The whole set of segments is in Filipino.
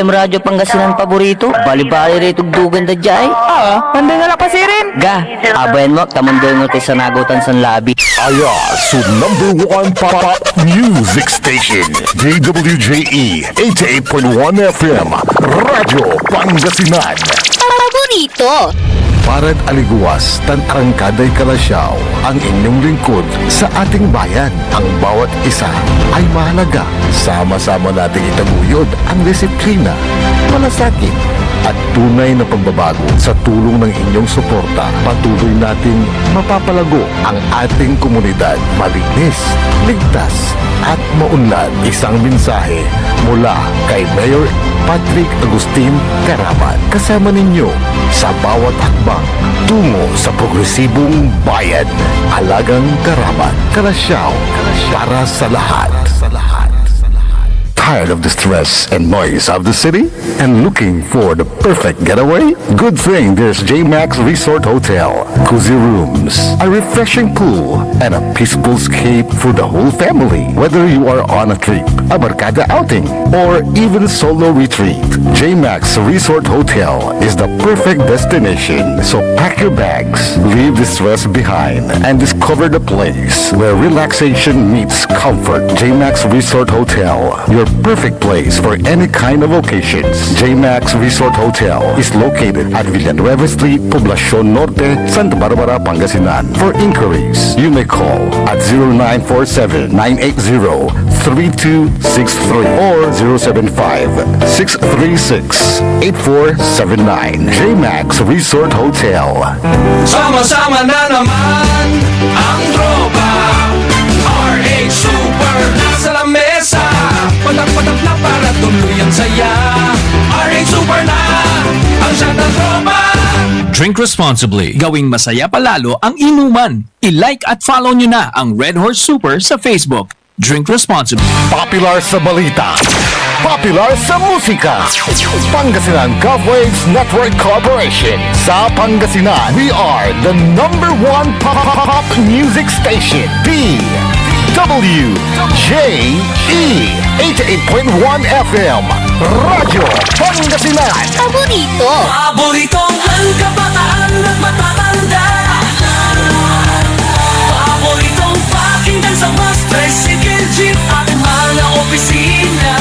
FM Radyo Pangasinan paborito. Bali-bali rito dugan da jay. Nandun na lang pasirin. Ga, abayan mo, tamundoy mo tayo sa nagutan sa labi. Aya, so number one pop music station, DWJE 88.1 FM, Radyo Pangasinan. Paborito. Parad aliguas, tantarangkaday kalasyaw, ang inyong lingkod sa ating bayan. Ang bawat isa ay mahalaga. Sama-sama nating itaguyod ang disiplina, malasakit, at tunay na pagbabago. Sa tulong ng inyong suporta, patuloy nating mapapalago ang ating komunidad. Malinis, ligtas, at maunlad. Isang mensahe mula kay Mayor Patrick Agustin Caraman. Kasama ninyo sa bawat hakbang tungo sa progresibong bayan. Alagang Caraman, Kalasyaw, para sa lahat. Tired of the stress and noise of the city? And looking for the perfect getaway? Good thing there's J-Max Resort Hotel. Cozy rooms, a refreshing pool, and a peaceful escape for the whole family. Whether you are on a trip, a barkada outing, or even solo retreat, J-Max Resort Hotel is the perfect destination. So pack your bags, leave the stress behind, and discover the place where relaxation meets comfort. J-Max Resort Hotel, your perfect place for any kind of occasions. J-Max Resort Hotel is located at Villanueva Street, Poblacion Norte, Santa Barbara, Pangasinan. For inquiries, you may call at 0947-980-3263 or 075-636-8479. J-Max Resort Hotel. Sama-sama na naman ang tropa. RH Super nasa lamesa. Patak-patak na para tuloy ang saya. RH Super na ang siyang ng tropa. Drink responsibly. Gawing masaya palalo ang inuman. I-like at follow nyo na ang Red Horse Super sa Facebook. Drink responsibly. Popular sa balita, popular sa musika. Pangasinan Govwaves Network Corporation. Sa Pangasinan, we are the number one pop music station. DWJE 88.1 FM, Radyo Pangasinan. Paborito. Paboritong ang kabataan at matatanda. Paboritong pakinggan sa bus, tricycle, jeep at mga opisina.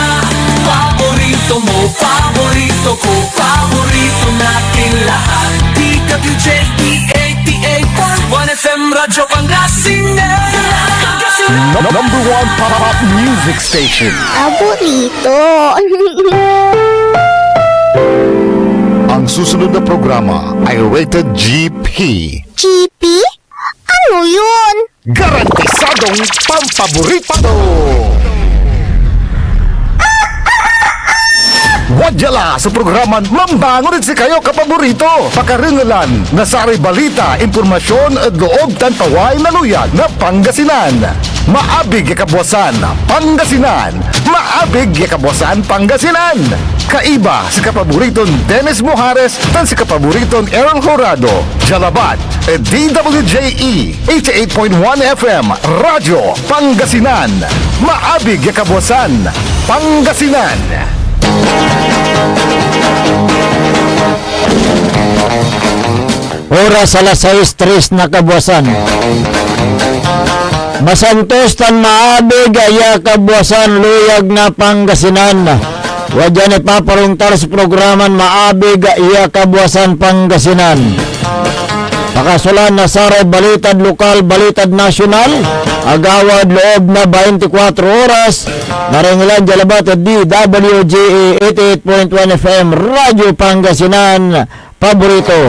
Paborito mo, paborito ko, paborito natin lahat. DWJE 88.1 FM, Radyo Pangasinan. Number one pop music station. Paborito. Ang susunod na programa ay rated GP. GP? Ano yun? Garantisadong pampaborito! Wadyala sa programan Mambangon rin si kayo kapaborito. Pakaringalan, nasari balita, impormasyon at loob tantaway na luyag na Pangasinan. Maabig yakabwasan Pangasinan. Maabig yakabwasan Pangasinan. Kaiba si kapaboriton Dennis Mojares tan si kapaboriton Errol Horado. Jalabat at DWJE 88.1 FM Radyo Pangasinan. Maabig yakabwasan Pangasinan. Oras alas 6:03 na kabuwasan. Masantos tan maabig aya kabuwasan luyag na Pangasinan. Wadyan ipaparungtar sa programan maabig iya kabuwasan Pangasinan. Pakasulan na saray balitad lokal, balitad nasyonal, agawad loob na 24 oras, naringilan jalabat at DWJE 88.1 FM, Radyo Pangasinan, paborito.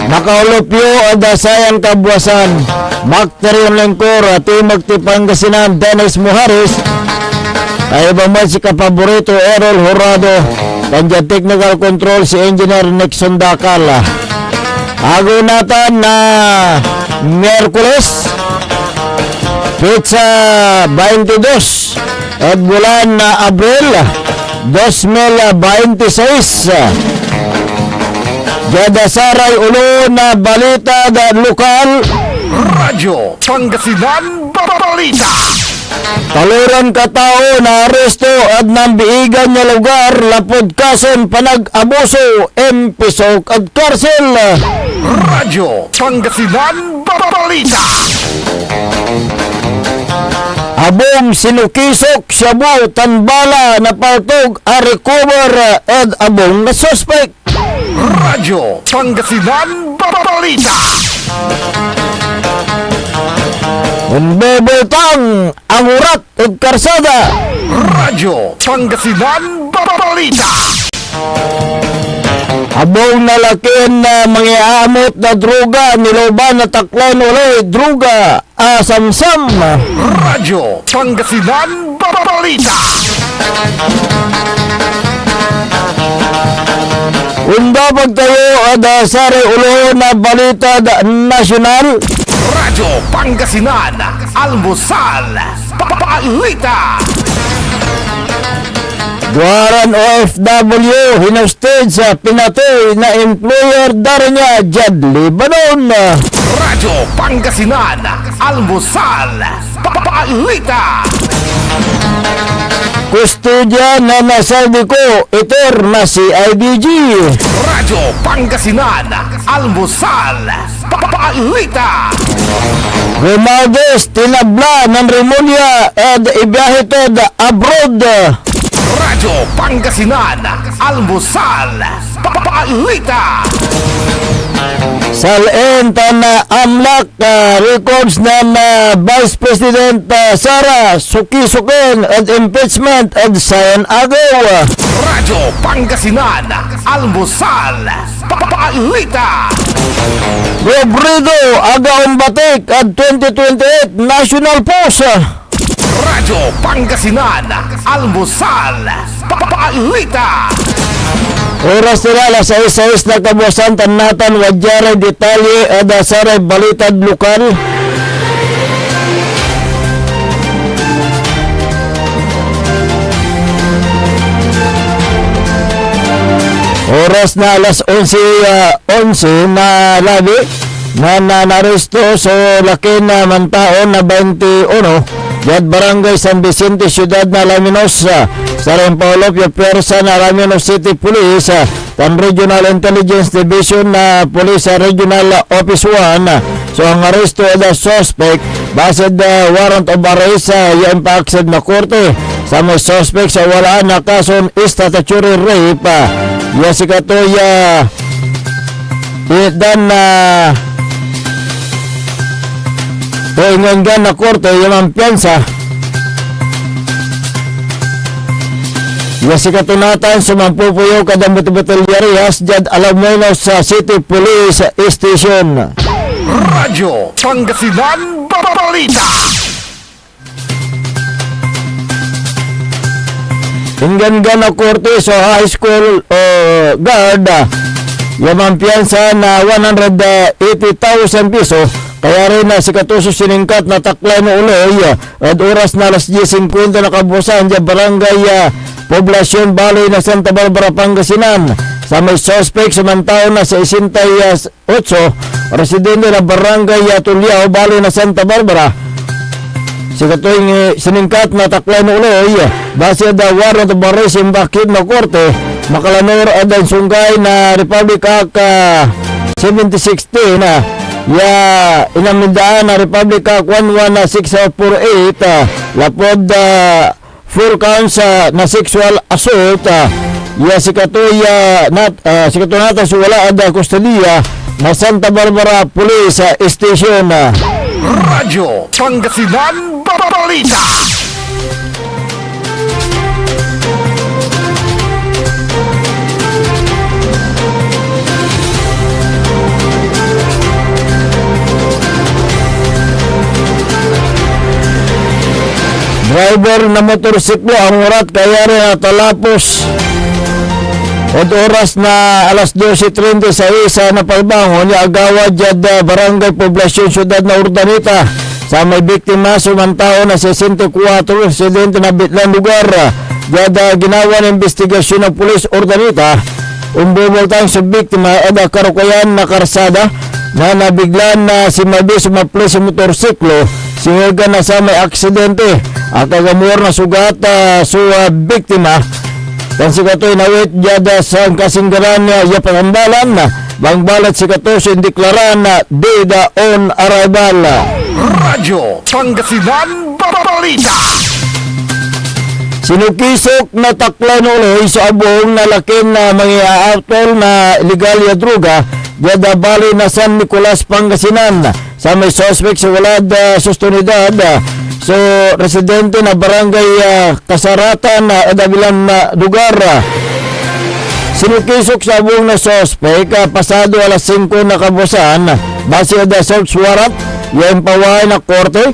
Nakaulupyo at dasayan kabuwasan, Bakterion Lengkor at Timagti Pangasinan, Dennis Mojares, ay bamad si kapaborito Errol Horado, kanya technical control si Engineer Nixon Dakal. Agunatan na Miyerkules, Pizza 22 at bulan na Abril 2026. Jadasaray ulo na balita da lokal. Radyo Pangasinan Balita. Taliran ka tao na aresto at nambiigan nga lugar lapod kason panag-abuso empisok at karsel. Radyo Pangasinan Balita. Abong sinukisok Shabu Tanbala na partog a-recover at abong na suspect. Radyo Pangasinan Balita. Unbebotang ang urat at karsada. Radyo Pangasinan Balita. Abong nalakin na mangiamot na droga niloban na taklan uloy droga asamsam. Radyo Pangasinan Balita. Unda pagtayo at sari ulo na balita nasyonal. Radyo Pangasinan Almusal Balita. Duaran OFW hinusted sa pinatay na employer dari niya Jad Libanon. Radyo Pangasinan Almusal Balita. Kustudya na nasaldi ko iter na si IDG. Radyo Pangasinan Almusal Balita. Gumagos tinabla ng Remulia at ibiyahe to abroad. Radyo Pangasinan Almusal Balita. Salenta na amlak records ng Vice President Sara Sukisukin at impeachment at Sayan Agaw. Radyo Pangasinan Almusal Balita. Robredo Agaon Batik at 2028 National Post. Radyo Pangasinan Almusal Balita. Oras nila alas 6 na kabuasan tanatan wadyare detalye at asaray balitad lokal. Oras na alas 11 na labi na naresto so laki na mantaon na 21 Yad Barangay San Vicente, Ciudad na Alaminos, sa Rempaulo, Pwersa na Alaminos City Police, tan Regional Intelligence Division na Police Regional Office 1. So ang aresto da suspect, based warrant of arrest yung paaksad na korte sa mga suspect sa walaan na kason statutory rape. Si Katoya dan Tuingan na korte yung ang piyansa. Si katunatan sumampupuyo kadang betul-betul Yarias Jad Alaminos sa City Police Station. Radyo Pangasinan Balita. Inggan na korte sa high school guard yung ang piyansa na 180,000 piso. Kaya rin na si Katuso siningkat na taklay mo uloy at oras na alas 10:50 na kabusan dyan barangay Poblasyon Baloy na Santa Barbara, Pangasinan. Sa may suspect samantao na sa 68 residente na barangay Tulyao, Baloy na Santa Barbara. Si Katuing siningkat na taklay mo uloy base da warrant of arrest yung bakit na korte makalanor at ang sunggay na Republic Act 7060 na inamindaan na Republic Act 116448 lapod 4 counts na sexual assault. Si Katuya si Katunata suwala ada kustodiya na Santa Barbara Police Station. Radyo Pangasinan Balita. Driver na motorsiklo ang urat kaya rin natalapos. Od oras na alas 12:36 na pagbangon ni Agawa Jad Barangay Poblasyon Ciudad na Urdaneta. Sa may biktima sumantao na 64 residente na bitlang lugar. Jad ginawa ng investigasyon ng pulis Urdaneta. Umbubultang sa biktima at karukayan na karsada na nabiglan na si Mabi sumapli sa motorsiklo singagan na sa may aksidente at agamor na sugat sa biktima. Dan si katoy nawit jada sa kasinggaran niya ya pangambalan bangbalat si kato sa indeklaran na dead on arrival. Radyo Pangasinan Balita. Sinukisok na taklan uloy sa abong na laking na mga autol na illegal ya droga jada bali na San Nicolas, Pangasinan sa may suspect sa walad sustanidad. So, residente na barangay Kasaratan na dabilang lugar. Sinukisok sa abong na suspect pasado alas 5 na kabusan base da search warrant yung paway na korte.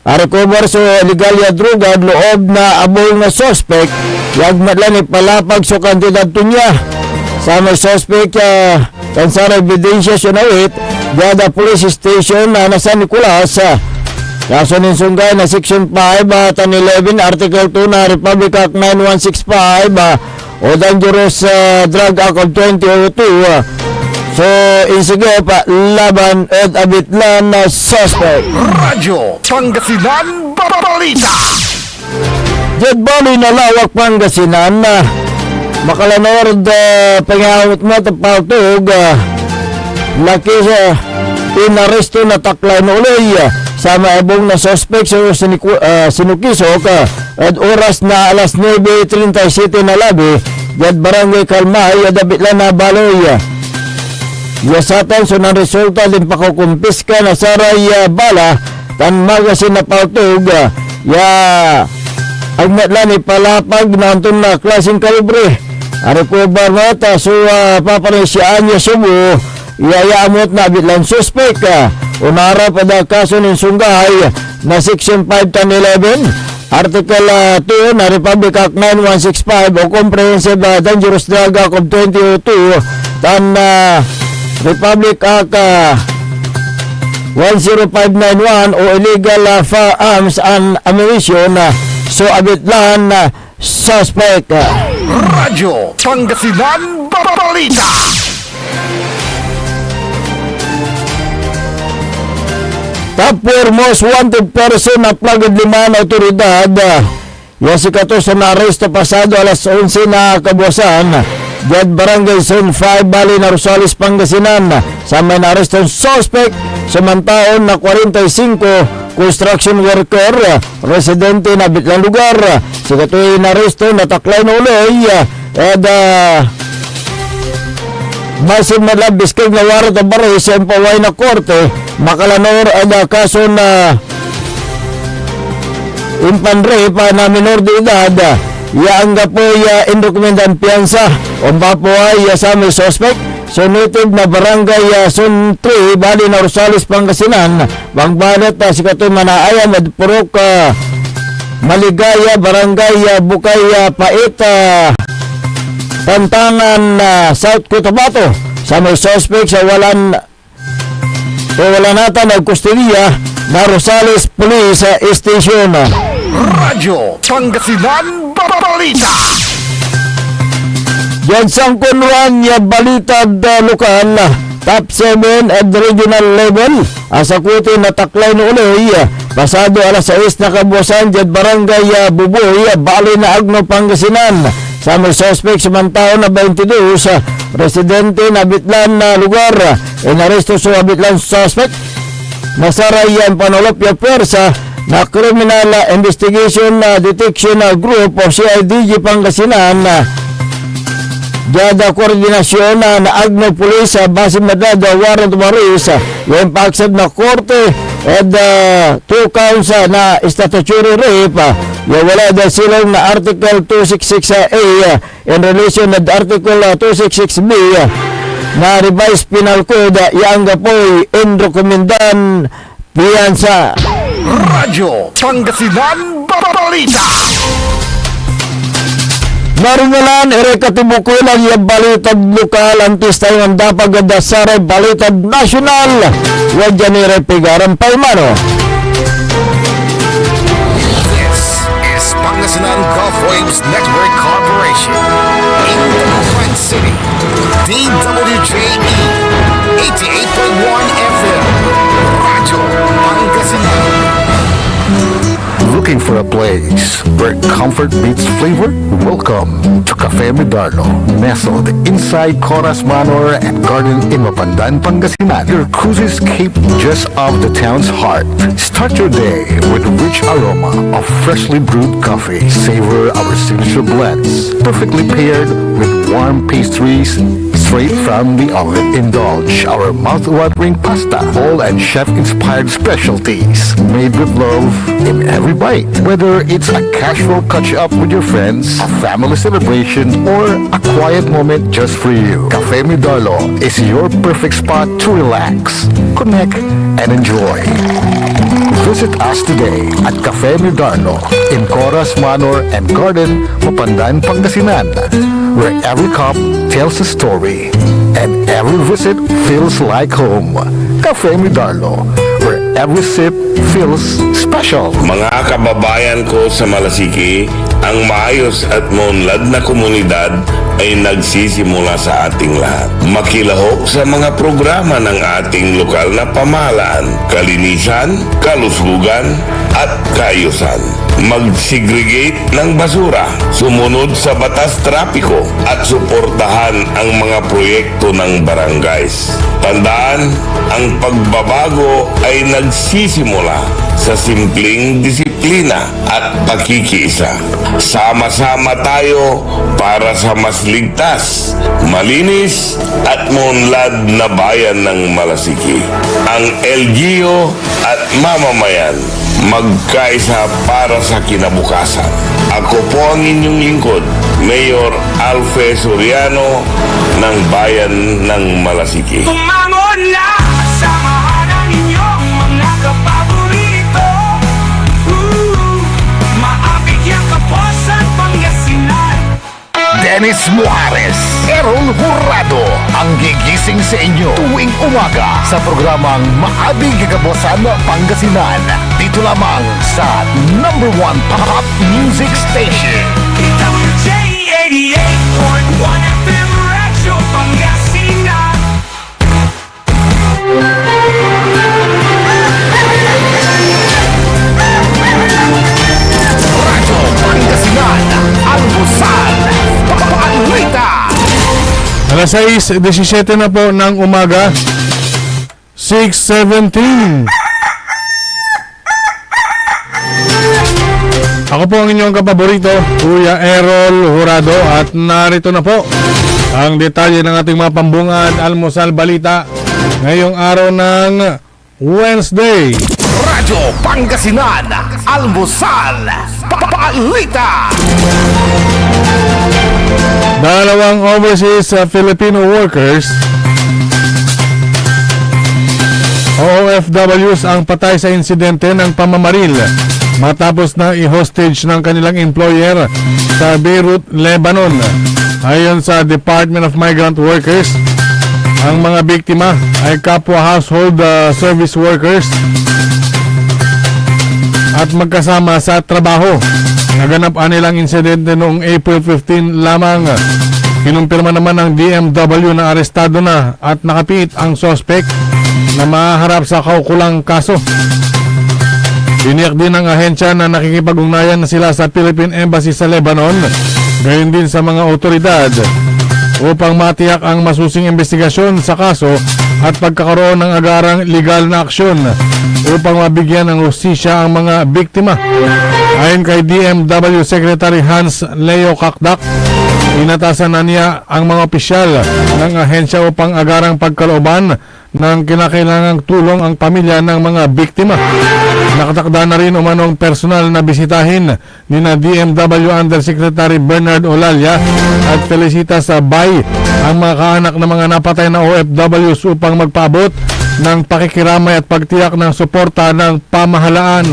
Recover so illegal ya droga loob na abong na suspect yag madlan ipalapag so kantidad niya sa may suspect kansara ebidensya sunawit gada police station na San Nicolas. Kaso ninsunggay na Section 5 tan 11 Article 2 na Republic Act 9165 o Dangerous Drug Act of 2002. So insige pa laban at abitlan na suspect. Radyo Pangasinan Balita. Jed bali na lawak Pangasinan na makalanord pangawit mo tapawtog laki sa inaresto na taklay na uloy sa maabong na suspect sa sinukisok at oras na alas 9:37 na labi jad barangay Kalmay adabitlan na baloy yasatan so nang resulta din pakukumpiska na saray bala tan magasin na pautog agmatlan ipalapag na antong na klaseng kalibre recover nata so paparesyaan niya subo iayaamot na bitlang suspect unara pada kaso ng sunggay na Section 5 tan 11 Article 2 na Republic Act 9165 o Comprehensive Dangerous Drug Act of 2002 tan Republic Act 10591 o Illegal Firearms and Ammunition so abitlan suspect. Radyo Pangasinan Balita. Tapos most wanted person na plagad 5 na otoridad. Si kato sa naresto pasado alas 11 na kabuasan. Diad barangay Zone 5 Bali na Rosales, Pangasinan. Sa may naresto suspect samantaon na 45 construction worker residente na bitlang lugar. Si kato naresto na taklay na uloy at masin malabis kay na warot ang baray sa empaway na korte makalanor ang kaso na impanre pa na minor de edad yaang po indokumentan piyansa o po ay sa may suspect so native na barangay Zone 3 Bali na Rosales, Pangasinan bangbalat si katoy manaayam at purok Maligaya barangay Bukay Pait Tantangan South Cotabato sa may suspect sa wala nata nagkustudiya na Rosales Police Station. Radyo Pangasinan Balita. Yan sang kunwan ya balita lokal top 7 at regional level sa kuti na taklay no uloy pasado alas 6 na kabuasan jad barangay Buboy Bali na Agno, Pangasinan sa may suspect samantaon na 22 residente na bitlan na lugar inaresto sa bitlan suspect nasarayan panolop ya pwersa na criminal investigation detection group o CIDG Pangasinan Jada koordinasyon na Agno Police base madada warrant of arrest yung paaksad na korte at 2 counts na statutory rape yung wala dahil silang na Article 266A in relation with Article 266B na revised penal code yung gapoy indokumentan piyansa. Radyo Pangasinan Balita. Maringalan, katibukoy lang yung balitad lokal antis tayo ang dapag dasaray balitad nasyonal. Huwag dyan pigaran pa imano. This is Pangasinan Gulf Waves Network Corporation. In the Quad City, DWJE 88.1 FM. Radyo Pangasinan. Looking for a place where comfort meets flavor? Welcome to Cafe Medardo, nestled inside Coras Manor and Garden in Mapandan, Pangasinan. Your cruise escape just off the town's heart. Start your day with a rich aroma of freshly brewed coffee. Savor our signature blends, perfectly paired with warm pastries straight from the oven. Indulge our mouth-watering pasta, bowl and chef-inspired specialties made with love in every bite. Whether it's a casual catch-up with your friends, a family celebration, or a quiet moment just for you, Cafe Medardo is your perfect spot to relax, connect, and enjoy. Visit us today at Cafe Medardo in Coras Manor and Garden, Mapandan, Pangasinan, where every cup tells a story and every visit feels like home. Cafe Medardo, where every sip feels special. Mga kababayan ko sa Malasiki, ang maayos at maunlad na komunidad ay nagsisimula sa ating lahat. Makilahok sa mga programa ng ating lokal na pamahalaan, kalinisan, kalusugan, at kaayusan. Mag-segregate ng basura, sumunod sa batas trapiko, at suportahan ang mga proyekto ng barangays. Tandaan, ang pagbabago ay nagsisimula sa simpleng disiplina at pakikiisa. Sama-sama tayo para sa mas ligtas, malinis at maunlad na bayan ng Malasiki. Ang LGU at mamamayan, magkaisa para sa kinabukasan. Ako po ang inyong lingkod, Mayor Alfe Soriano ng Bayan ng Malasiki. Tumangon na, samahan ang inyong mga kapaborito. Maapit yung Kapuasan, Pangasinan. Dennis Muarez, Errol Jurado ang gigising sa inyo tuwing umaga sa programang Maabing Kagabosan Pangasinan. Dito lamang sa #1 Pop Music Station. WJ 88.1 FM Radyo Pangasinan. Radyo Pangasinan, Almusal, Paalita. Alas 6:17 na po ng umaga. 6:17. Ako po ang inyong kapaborito, Kuya Errol Jurado, at narito na po ang detalye ng ating mga pambungad almusal balita ngayong araw ng Wednesday. Radyo Pangasinan, Almusal, Paalita. Dalawang overseas Filipino workers OFWs ang patay sa insidente ng pamamaril matapos na i-hostage ng kanilang employer sa Beirut, Lebanon. Ayon sa Department of Migrant Workers, ang mga biktima ay kapwa household service workers at magkasama sa trabaho. Naganap nilang insidente noong April 15 lamang. Kinumpirma naman ng DMW na arestado na at nakapiit ang suspect na maharap sa kaukulang kaso. Tiniyak din ng ahensya na nakikipag-ugnayan na sila sa Philippine Embassy sa Lebanon, gayon din sa mga otoridad, upang matiyak ang masusing investigasyon sa kaso at pagkakaroon ng agarang legal na aksyon upang mabigyan ng hustisya ang mga biktima. Ayon kay DMW Secretary Hans Leo Kakdak, inatasan na niya ang mga opisyal ng ahensya upang agarang pagkalooban ng kinakailangang tulong ang pamilya ng mga biktima. Nakatakda na rin umanong personal na bisitahin ni na DMW Undersecretary Bernard Olalia at Felicitas Bay ang mga kaanak ng mga napatay na OFWs upang magpaabot ng pakikiramay at pagtiyak ng suporta ng pamahalaan.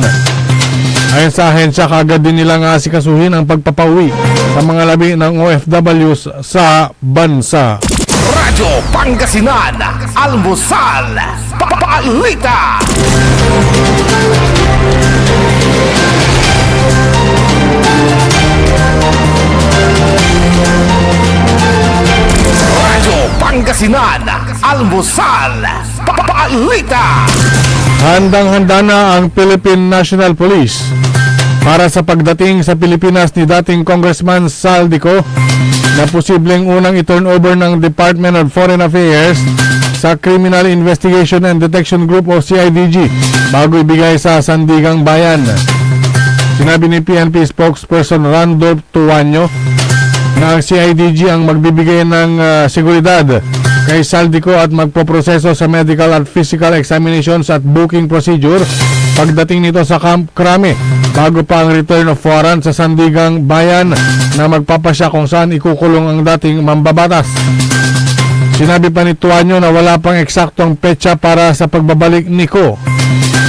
Ayon sa ahensya, kaagad din nilang asikasuhin ang pagpapauwi sa mga labi ng OFWs sa bansa. Radyo Pangasinan, Almusal, Paalita. Radyo Pangasinan, Almusal, Paalita. Handang-handa na ang Philippine National Police para sa pagdating sa Pilipinas ni dating Congressman Saldico na posibleng unang i-turnover ng Department of Foreign Affairs sa Criminal Investigation and Detection Group o CIDG bago ibigay sa Sandigang Bayan. Sinabi ni PNP spokesperson Randolph Tuanyo na ang CIDG ang magbibigay ng seguridad kay Saldico at magpoproseso sa medical at physical examinations at booking procedure pagdating nito sa Camp Crame bago pa ang return of warrant sa Sandigang Bayan na magpapasya kung saan ikukulong ang dating mambabatas. Sinabi pa ni Tuanyo na wala pang eksaktong petsa para sa pagbabalik ni Ko.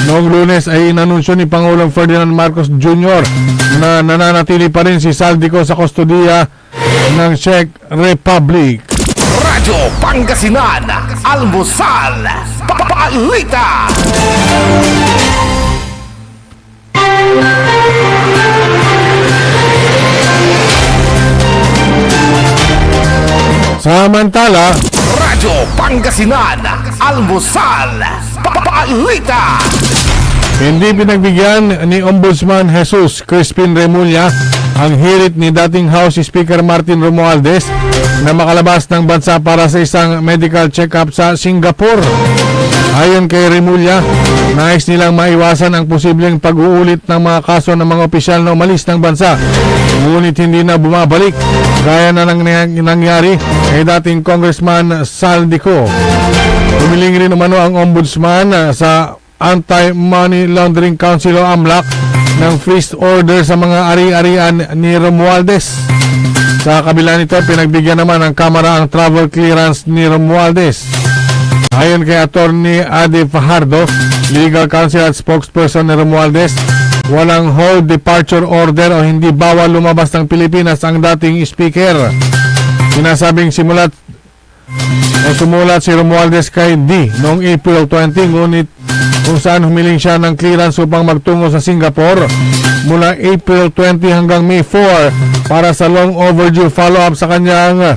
Noong Lunes ay inanunsyo ni Pangulong Ferdinand Marcos Jr. na nananatili pa rin si Saldico sa kustodiya ng Czech Republic. Radyo Pangasinan, Almusal, Balita. Samantala, Radyo Pangasinan, Almusal, Balita. hindi pinagbigyan ni Ombudsman Jesus Crispin Remulla ang hirit ni dating House Speaker Martin Romualdez na makalabas ng bansa para sa isang medical check-up sa Singapore. Ayon kay Remulla, nais nilang maiwasan ang posibleng pag-uulit ng mga kaso ng mga opisyal na umalis ng bansa, ngunit hindi na bumabalik gaya na nangyari kay dating Congressman Saldico. Humiling rin umano ang Ombudsman sa Anti-Money Laundering Council o AMLAC ng freeze order sa mga ari-arian ni Romualdez. Sa kabila nito, pinagbigyan naman ng Kamara ang travel clearance ni Romualdez. Ayon kay Attorney Adi Fajardo, legal counsel at spokesperson ni Romualdez, walang hold departure order o hindi bawal lumabas ng Pilipinas ang dating speaker. Sinasabing sumulat si Romualdez kay D noong April 20, ngunit kung saan humiling siya ng clearance upang magtungo sa Singapore mula April 20 hanggang May 4 para sa long overdue follow-up sa kanyang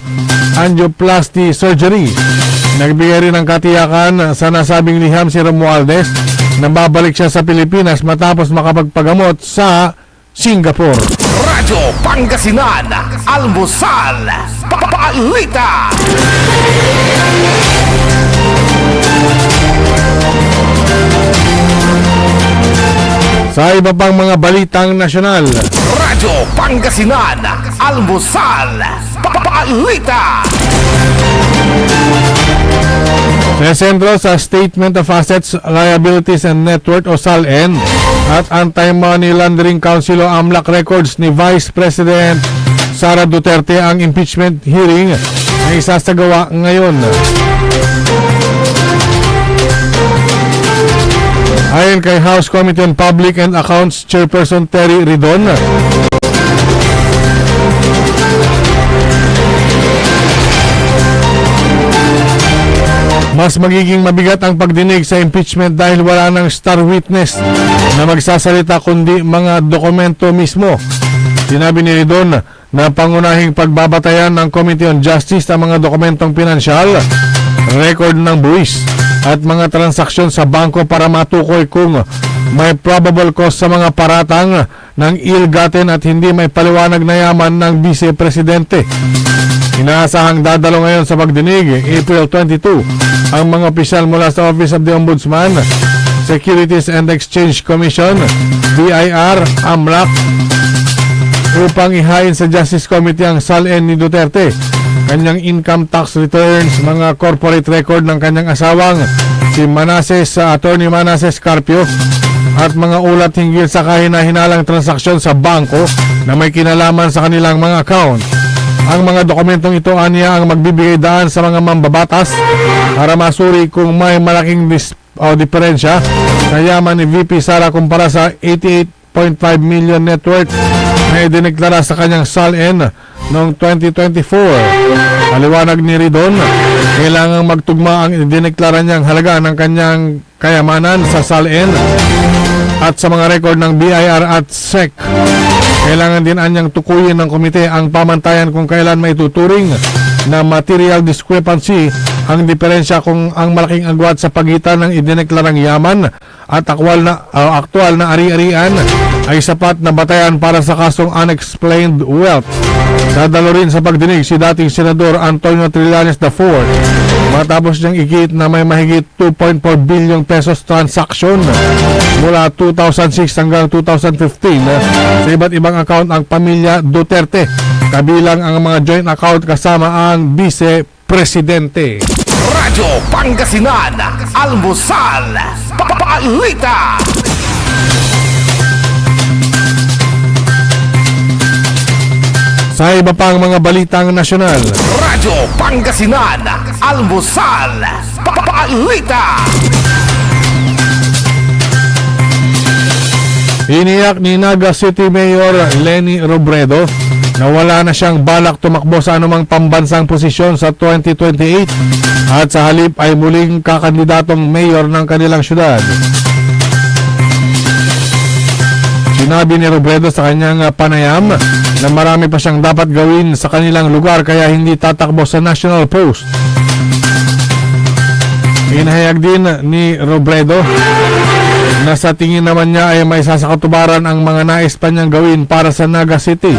angioplasty surgery. Nagbigay rin ng katiyakan sa nasabing liham si Romualdez na babalik siya sa Pilipinas matapos makapagpagamot sa Singapore. Radyo Pangasinan, Almusal, Balita. Sa iba pang mga balitang nasyonal, Radyo Pangasinan, Almusal, Balita. Sentro sa Statement of Assets, Liabilities and Net Worth o SALN at Anti-Money Laundering Council o AMLAC records ni Vice President Sara Duterte ang impeachment hearing na isasagawa ngayon. Ayon kay House Committee on Public and Accounts Chairperson Terry Ridon, mas magiging mabigat ang pagdinig sa impeachment dahil wala ng star witness na magsasalita kundi mga dokumento mismo. Sinabi ni Ridon na pangunahing pagbabatayan ng Committee on Justice ang mga dokumentong pinansyal, record ng buwis at mga transaksyon sa bangko para matukoy kung may probable cause sa mga paratang ng ill-gotten at hindi may paliwanag na yaman ng Vice Presidente. Inaasahang dadalo ngayon sa pagdinig, April 22, ang mga opisyal mula sa Office of the Ombudsman, Securities and Exchange Commission, BIR, AMLAC, upang ihain sa Justice Committee ang SALN ni Duterte, kanyang income tax returns, mga corporate record ng kanyang asawang si Attorney Manases Carpio, at mga ulat hinggil sa kahina-hinalang transaksyon sa bangko na may kinalaman sa kanilang mga account. Ang mga dokumentong ito aniya ang magbibigay daan sa mga mambabatas para masuri kung may malaking diferensya sa yaman ni VP Sara kumpara sa 88.5 million net worth na idineklara sa kanyang SALN noong 2024. Paliwanag ni Ridon, kailangang magtugma ang idineklara niyang halaga ng kanyang kayamanan sa SALN at sa mga record ng BIR at SEC. Kailangan din anyang tukuyin ng komite ang pamantayan kung kailan may tuturing na material discrepancy ang diferensya kung ang malaking agwat sa pagitan ng idineklarang yaman at aktwal na ari-arian ay sapat na batayan para sa kasong unexplained wealth. Dadalo rin sa pagdinig si dating Senador Antonio Trillanes IV matapos niyang ikit na may mahigit 2.4 billion pesos transaction mula 2006 hanggang 2015 sa iba't ibang account ang pamilya Duterte, kabilang ang mga joint account kasama ang Vice Presidente. Radyo Pangasinan, Almusal, Papalita. Sa iba pang mga balitang nasyonal, Radyo Pangasinan, Almusal, Papalita. iniyak ni Naga City Mayor Leni Robredo na wala na siyang balak tumakbo sa anumang pambansang posisyon sa 2028 at sa halip ay muling kakandidatong mayor ng kanilang syudad. Sinabi ni Robredo sa kanyang panayam na marami pa siyang dapat gawin sa kanilang lugar kaya hindi tatakbo sa national post. Inahayag din ni Robredo na sa tingin naman niya ay may sasakatubaran ang mga nais pa niyang gawin para sa Naga City.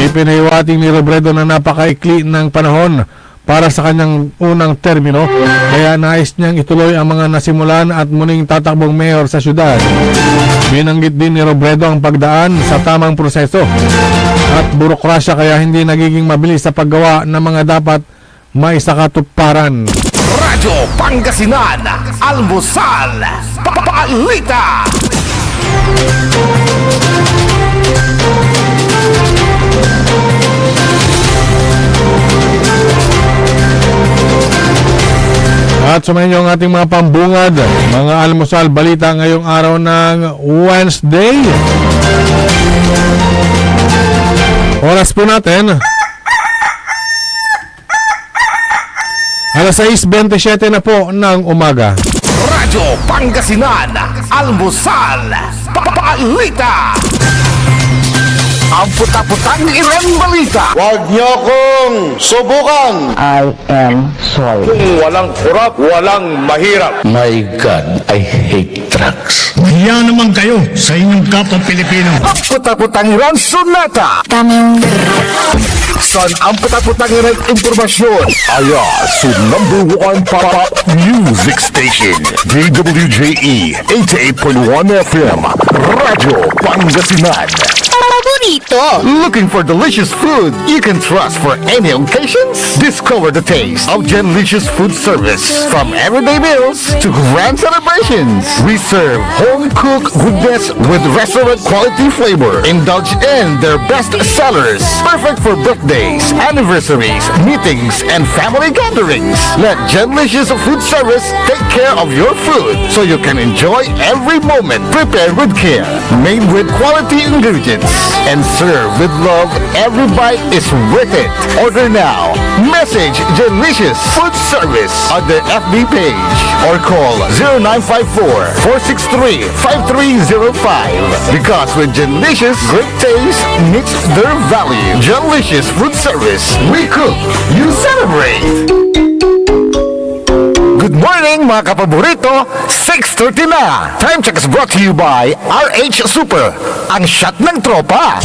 Ipinahiwating ni Robredo na napakaikli ng panahon para sa kanyang unang termino, kaya nais niyang ituloy ang mga nasimulan at muling tatakbong mayor sa syudad. Binanggit din ni Robredo ang pagdaan sa tamang proseso at burokrasya kaya hindi nagiging mabilis sa paggawa ng mga dapat maisakatuparan. Radyo Pangasinan, Almusal, Papalita. At sumayin ang ating mga pambungad, mga almusal balita ngayong araw ng Wednesday. Oras po natin alas 6:27 na po ng umaga. Radyo Pangasinan, Almusal, Papalita. Ang puta-putang Iren Balita. Huwag niyo kong subukan. I am sorry. Kung walang kurap, walang mahirap. My God, I hate trucks. Hiya naman kayo sa inyong kapwa Pilipino. Ang puta-putang Iren Sunata. Son, ang puta-putang Iren Impormasyon. Aya, so #1 pop music station. DWJE 88.1 FM. Radyo Pangasinan. Paborito. Looking for delicious food you can trust for any occasions? Discover the taste of Genlicious Food Service. From everyday meals to grand celebrations, we serve home-cooked goodness with restaurant-quality flavor. Indulge in their best sellers. Perfect for birthdays, anniversaries, meetings, and family gatherings. Let Genlicious Food Service take care of your food so you can enjoy every moment. Prepared with care, made with quality ingredients, and served with love. Every bite is worth it. Order now. Message Delicious Food Service on their FB page or call 0954-463-5305. Because with Delicious, great taste meets their value. Delicious Food Service. We cook, you celebrate. Good morning mga kapaborito, 6:30 na. Time check is brought to you by RH Super, ang shot ng tropa.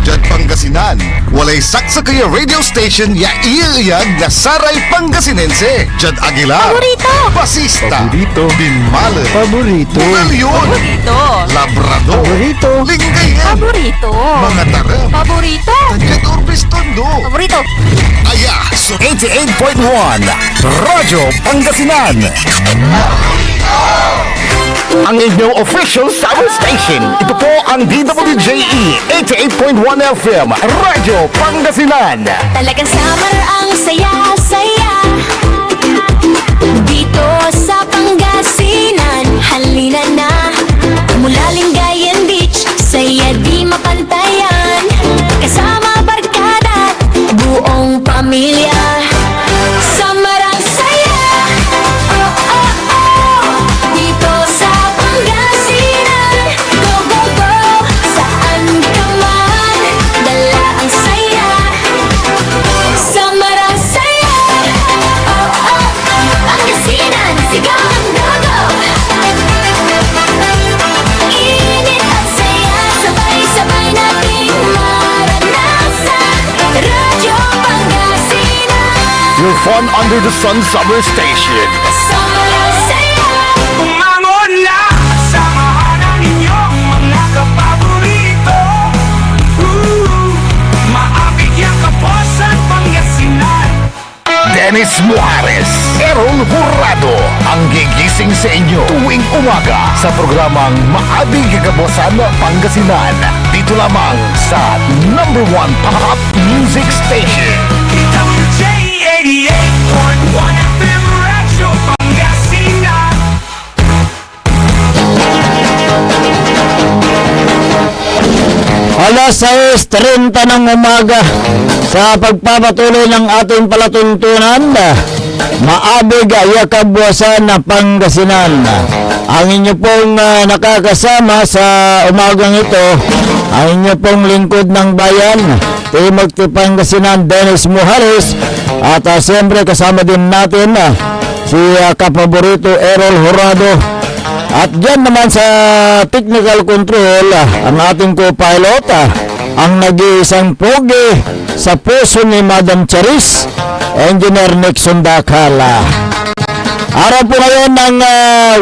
Diyan Pangasinan, walay saksa kaya radio station ya iiyag na Saray Pangasinense. Diyan Aguilar, Paborito. Basista, Paborito. Binmale, Paborito. Bugalion, Paborito. Labrador, Paborito. Lingayen, Paborito. mga tarem, Paborito. Tadyan Orbis Tondo. Paborito. Aya, so 88.1 Radyo Pangasinan. Ang inyong official summer station. Ito po ang DWJE 88.1 FM Radyo Pangasinan. Talagang summer ang saya-saya dito sa Pangasinan. Halina na mula Lingayen Beach, saya di mapantayan. Kasama barkada, buong pamilya. Summer ang saya, oh oh oh, dito sa Pangasinan. Go go go, saan ka man, dala ang saya. Summer ang saya, oh oh oh, Pangasinan, sigaw ang go go. Init at saya, your fun under the sun summer station. Umangon na, samahan ang inyong mga kapaborito. Maabigyan ka po sa Pangasinan. Dennis Muarez, Errol Jurado, ang gigising sa inyo tuwing umaga sa programang Maabing Kagabosan Pangasinan. Dito lamang sa #1 Pop Music Station. WJ 88.1 FM Radyo Pangasinan. Alas 6:30 ng umaga sa pagpapatuloy ng ating palatuntunan, Maabig Yakabwasan na Pangasinan. Ang inyo pong nakakasama sa umagang ito, ang inyo pong lingkod ng bayan, Timog Pangasinan, Dennis Muhares, at siyempre kasama din natin si kapaborito Errol Jurado. At dyan naman sa technical control, ang ating co-pilot, ang nag-iisang pogi sa puso ni Madam Charis, Engineer Nixon Dakala. Araw po ngayon ng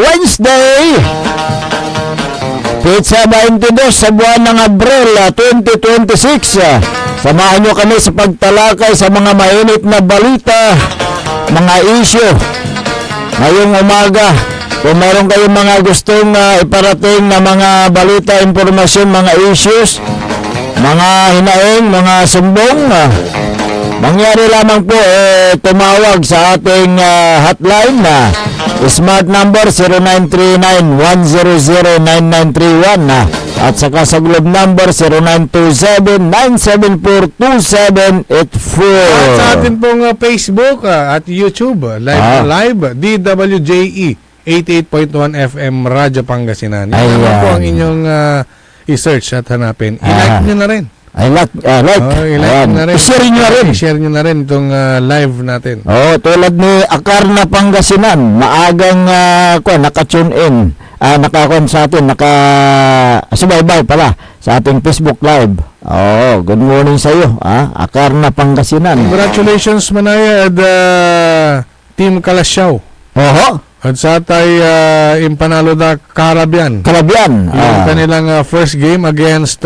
Wednesday, Pizza 22 sa buwan ng Abril 2026. Samahan nyo kami sa pagtalakay sa mga mainit na balita, mga issue ngayong umaga. Kung meron kayong mga gustong iparating na mga balita, impormasyon, mga issues, mga hinaing, mga sumbong, mangyari lamang po tumawag sa ating hotline na smart number 0939-100-9931 at saka sa globe number 0927-974-2784. At sa atin pong Facebook at YouTube, live DWJE 88.1 FM Radyo Pangasinan. Yan naman po ang inyong i-search at hanapin. I-like nyo na rin. I-like na rin. I-share nyo rin. I-share nyo na rin itong live natin. Tulad ni Akarna Pangasinan, maagang naka-tune in, naka-con sa atin, naka-subaybay pala sa ating Facebook Live. Good morning sa iyo, Akarna Pangasinan. Congratulations Manaya at Team Kalasyaw. At sa tay impanalo da Caribbean. Yung kanilang first game against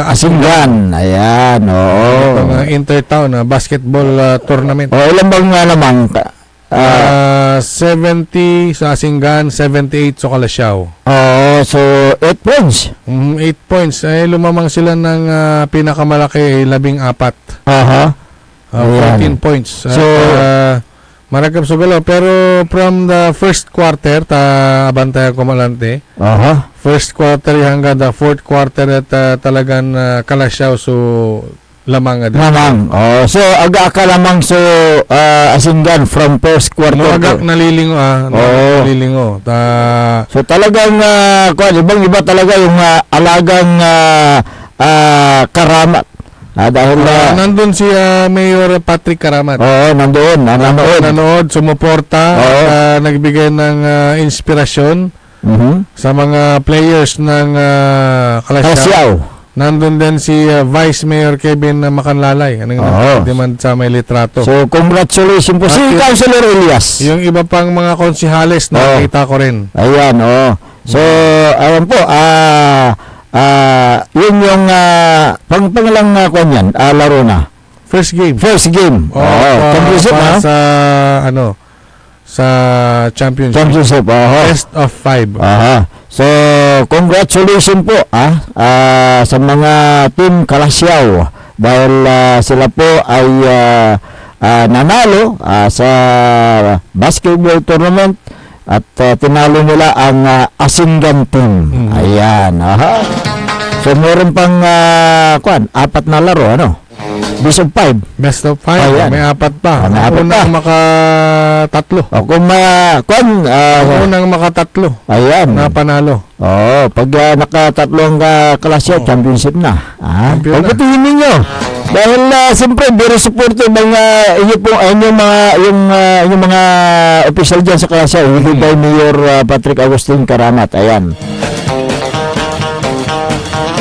Asingan. Ayan, Intertown basketball tournament. Ilan bang lamang? 70 sa Asingan, 78 sa Kalasyaw. So 8 points. 8 points. Lumamang sila ng pinakamalaki, 14. 14 points. So Maragkap sa galaw, pero from the first quarter abantay ko malante. First quarter hanggang the fourth quarter at talagang Kalasyaw so lamang adin. So aga ka lamang so Asingan from first quarter. Agak nalilingo nalilingo. So talagang ibang-iba talaga yung alagang Karamat. Dahil nandun si Mayor Patrick Karamat. Nanood, sumuporta, nagbigay ng inspirasyon sa mga players ng Kalasyaw. Nandun din si Vice Mayor Kevin Macanlalay, demand sa may litrato. So congratulations po si Councilor Elias. Yung iba pang mga konsihales nakita ko rin. Ayan, So ayan po, yun yung pangalang kanyan, laro na. First game. Championship sa championship. Best of 5. So congratulations po sa mga team Kalasyaw dahil sila po ay nanalo sa basketball tournament at tinalo nila ang Asingan team. Ayan. So meron pang 4 na laro, Best of 5. Best of 5. May 4 pa. Unang makatatlo. Unang makatatlo. Ayan. Na panalo. Pag nakatatlo ang Kalasyaw, championship na. Pagbutihin ninyo. Dahil siyempre very supportive ang inyong mga official dyan sa Kalasyaw, by Mayor Patrick Agustin Karamat. Ayan.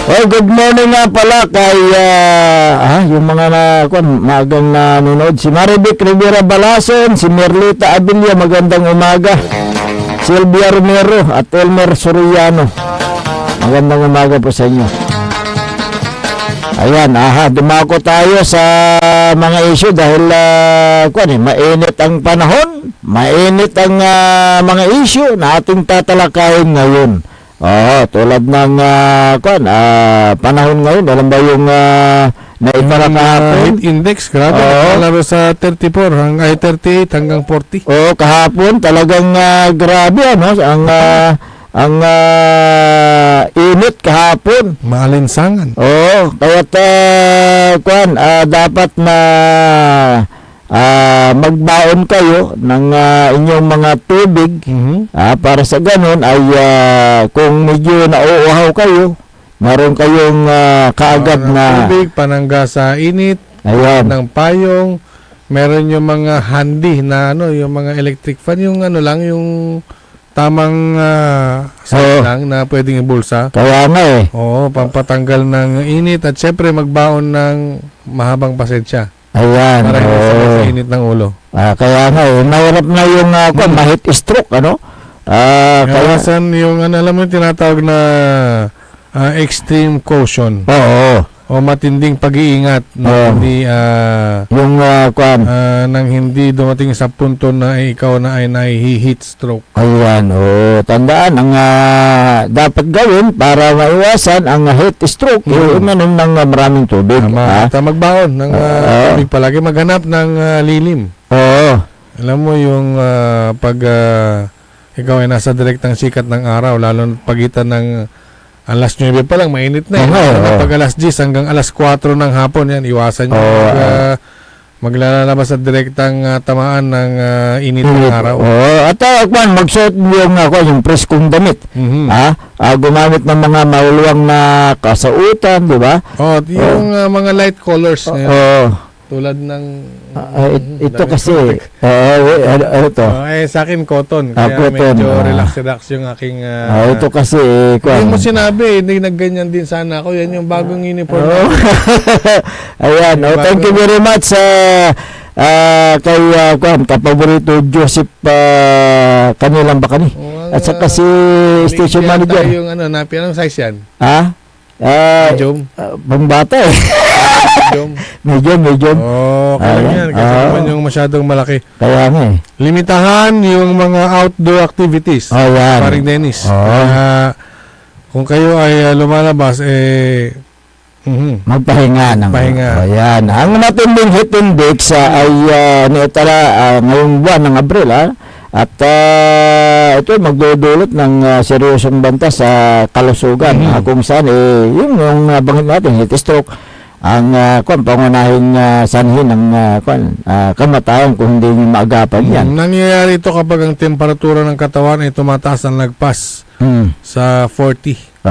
Oh, good morning nga pala kay yung mga maagang nanonood. Si Marivic Rivera Balason, si Merlita Abilia, magandang umaga. Silvia Romero at Elmer Soriano. Magandang umaga po sa inyo. Ayan, dumako tayo sa mga issue dahil mainit ang panahon, mainit ang mga issue na ating tatalakayin ngayon. Tulad ng panahon ngayon, alam ba yung naitala kahapon? Heat index, grabe. Nakalaro sa 34, 38 hanggang 40. Kahapon talagang grabe, ang init kahapon. Maalinsangan. Kaya't dapat na magbaon kayo ng inyong mga tubig para sa ganun ay kung medyo nauuhaw kayo, meron kayong kaagad na tubig, panangga sa init, ayan, ng payong, meron yung mga handy na yung mga electric fan, yung yung tamang lang na pwedeng ibulsa. Kaya nga pampatanggal ng init at syempre magbaon ng mahabang pasensya. Ayan. Para hindi sa init ng ulo. Kaya nga mahirap na yung ma-heat stroke, kaya yung alam mo yung tinatawag na extreme caution. O matinding pag-iingat na hindi nang hindi dumating sa punto na ikaw na ay nahi-heat stroke. Ayan, tandaan ang dapat gawin para maiwasan ang heat stroke, uminom ng maraming tubig. At magbaon ng tubig, palagi maghanap ng lilim. Alam mo yung pag ikaw ay nasa direktang sikat ng araw, lalo na pagitan ng alas 9 pa lang, mainit na. Pag alas 10 hanggang alas 4 ng hapon, yan, iwasan nyo maglalabas sa direktang tamaan ng init ng araw. At magsuot yung preskong damit. Gumamit ng mga mauluwang na kasautan, di ba? Yung mga light colors tulad ng ito kasi sa akin cotton, kaya cotton, medyo relax yung aking ito kasi hindi mo sinabi, hindi nagganyan din sana ako. Yan yung bagong uniform. Ayan, thank you very much kay kapaborito Joseph kanilang ba kani? At saka si station manager. Yung napi, anong size yan? Medium? Pambata Medium. Kaya yan. Kasi naman yung masyadong malaki. Kaya nga Limitahan yung mga outdoor activities. Yan. Paring Dennis. Kung kayo ay lumalabas, magpahinga ng Ayan. Ang matinding heat index ay naitala ngayong buwan ng Abril at ito magdudulot ng seryosong banta sa kalusugan kung saan yung banggit natin heat stroke ang pangunahing sanhin ng kamatayan kung hindi nyo maagapan yan. Nangyayari ito kapag ang temperatura ng katawan ay tumataas ng lagpas sa 40.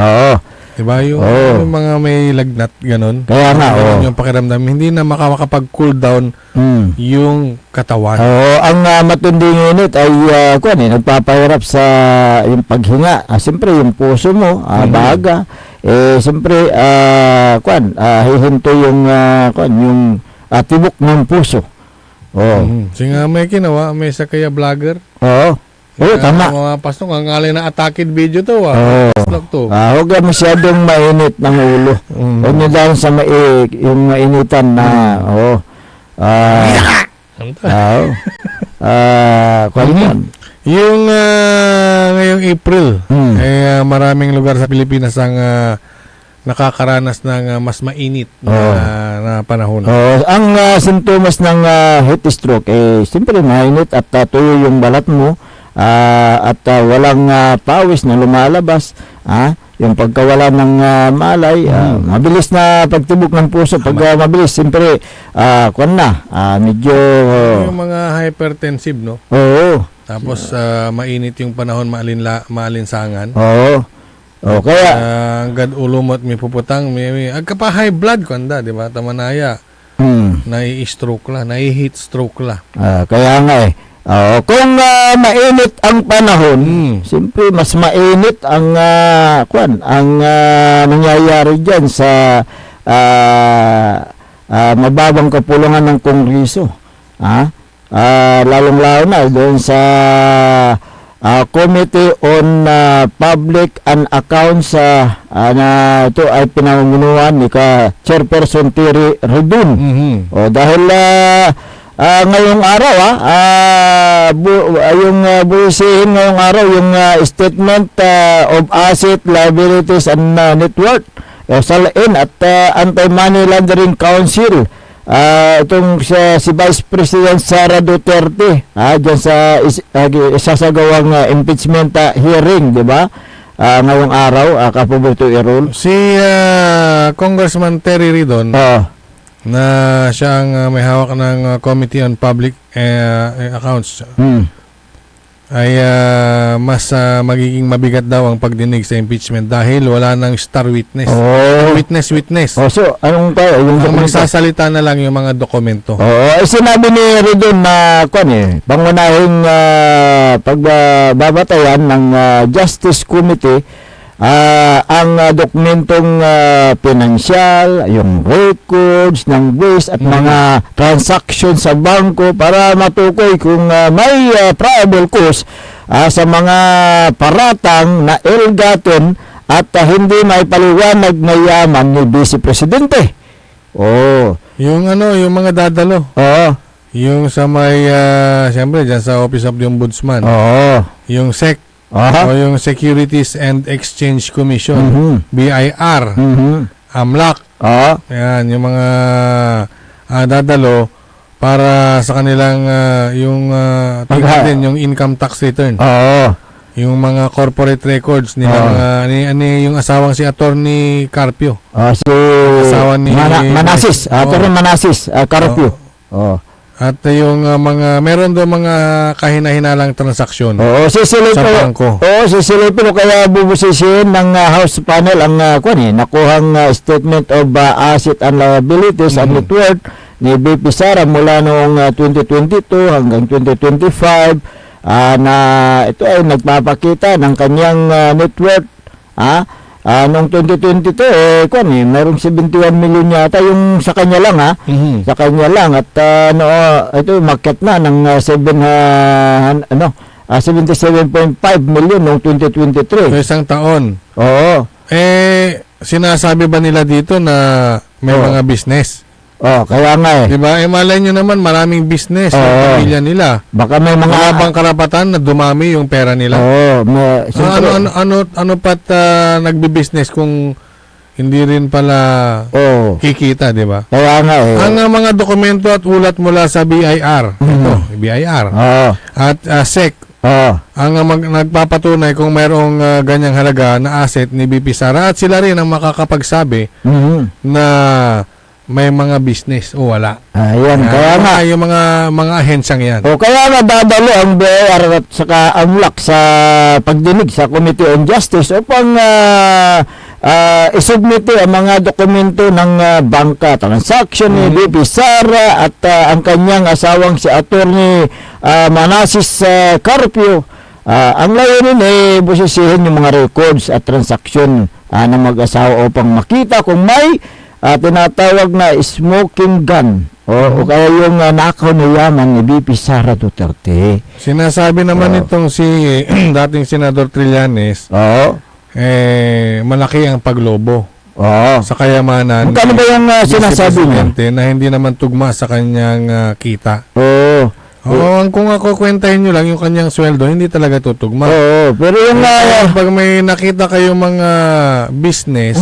Diba? Yung mga may lagnat, ganun. Kaya nga, yung pakiramdam, hindi na makakapag-cool down yung katawan. Ang matinding init ay nagpapahirap sa yung paghinga. Siyempre, yung puso mo, baga. Siyempre, hihinto yung tibok ng puso. Singa may kinawa, may sakaya vlogger. Tama. Mapasok, ang alay na attacked video to. Huwag ka masyadong mainit ng ulo. Huwag nyo dahil sa yung mainitan na yung ngayong April, maraming lugar sa Pilipinas ang nakakaranas ng mas mainit na panahon. Ang sintomas ng heat stroke, siyempre mainit at tuyo yung balat mo. At walang pawis na lumalabas, yung pagkawala ng malay, mabilis na pagtibok ng puso. Pag mabilis, siyempre medyo yung mga hypertensive, no? Tapos mainit yung panahon, maalinsangan. Kaya hanggang ulo mo at may puputang, may agka pa high blood kanda, di ba? Tamanaya. Nai-stroke la, nai-heat stroke la. Kaya nga Kung mainit ang panahon, siyempre mas mainit ang nangyayari diyan sa mababang kapulungan ng Kongreso. Lalong-lalo na doon sa Committee on Public and Accounts na ito ay pinangunuan ni Chairperson Terry Redun. Dahil ngayong araw yung buwisihin ngayong araw yung Statement of Asset, Liabilities and Net Worth SALIN at Anti-Money Laundering Council. Itong si Vice President Sara Duterte dyan sa isasagawang impeachment hearing, di ba? Ngayong araw, Kapuboto Errol. Si Congressman Terry Ridon, na siya ang may hawak ng Committee on Public Accounts, ay mas magiging mabigat daw ang pagdinig sa impeachment dahil wala nang star witness. Witness. So, anong tayo? Ang magsasalita na lang yung mga dokumento. Sinabi ni Ridon na pangunahing pagbabatayan ng Justice Committee ang dokumentong pinansyal, yung records ng buwis at mga transactions sa bangko para matukoy kung may probable cause sa mga paratang na ill-gotten at hindi may paliwanag na yaman ni Vice Presidente. Yung yung mga dadalo. Yung sa may siyempre dyan sa Office of the Ombudsman. Yung SEC. O yung Securities and Exchange Commission, BIR, AMLAC. Yan, yung mga dadalo para sa kanilang yung tingnan yung income tax return. Yung mga corporate records nila, yung asawang si Attorney Carpio. Asawa ni Manasis, Attorney Manasis Carpio. At yung meron doon mga kahina-hinalang transaksyon sa bangko. Sisilipin kaya bubusisihin ng House panel ang nakuhang Statement of Asset and Liabilities and Net Worth ni BP Sara mula noong 2022 hanggang 2025 na ito ay nagpapakita ng kanyang net worth. Noong 2022 mayroong 71 million yata yung sa kanya lang sa kanya lang at ito market na ng 77.5 million noong 2023. So isang taon. Sinasabi ba nila dito na may mga business? Kaya nga diba? Malay nyo naman maraming business sa pamilya nila. Baka may mga bang karapatan na dumami yung pera nila. Ano pat nagbi-business kung hindi rin pala kikita, di ba? Kaya nga ang mga dokumento at ulat mula sa BIR, BIR at SEC, ang nagpapatunay kung mayroong ganyang halaga na asset ni BP Sara at sila rin ang makakapagsabi na may mga business o wala. Ayan, kaya nga yung mga ahensyang yan. Kaya nga dadalo ang BIR at saka AMLAC sa pagdinig sa Committee on Justice upang isubmiti ang mga dokumento ng bangka transaction ni BP Sara at ang kanyang asawang si Attorney Manasis Carpio. Ang layunin ay busisihin yung mga records at transaction ng mag-asawa upang makita kung may tinatawag na smoking gun o kaya yung nakaw na yaman ni BP Sara Duterte. Sinasabi naman itong si dating Senador Trillanes, malaki ang paglobo sa kayamanan. Magkano ba yung sinasabi niya? Na hindi naman tugma sa kanyang kita. Kung ako kwentahin nyo lang yung kanyang sweldo, hindi talaga tutugma. Pero yung pag may nakita kayong mga business,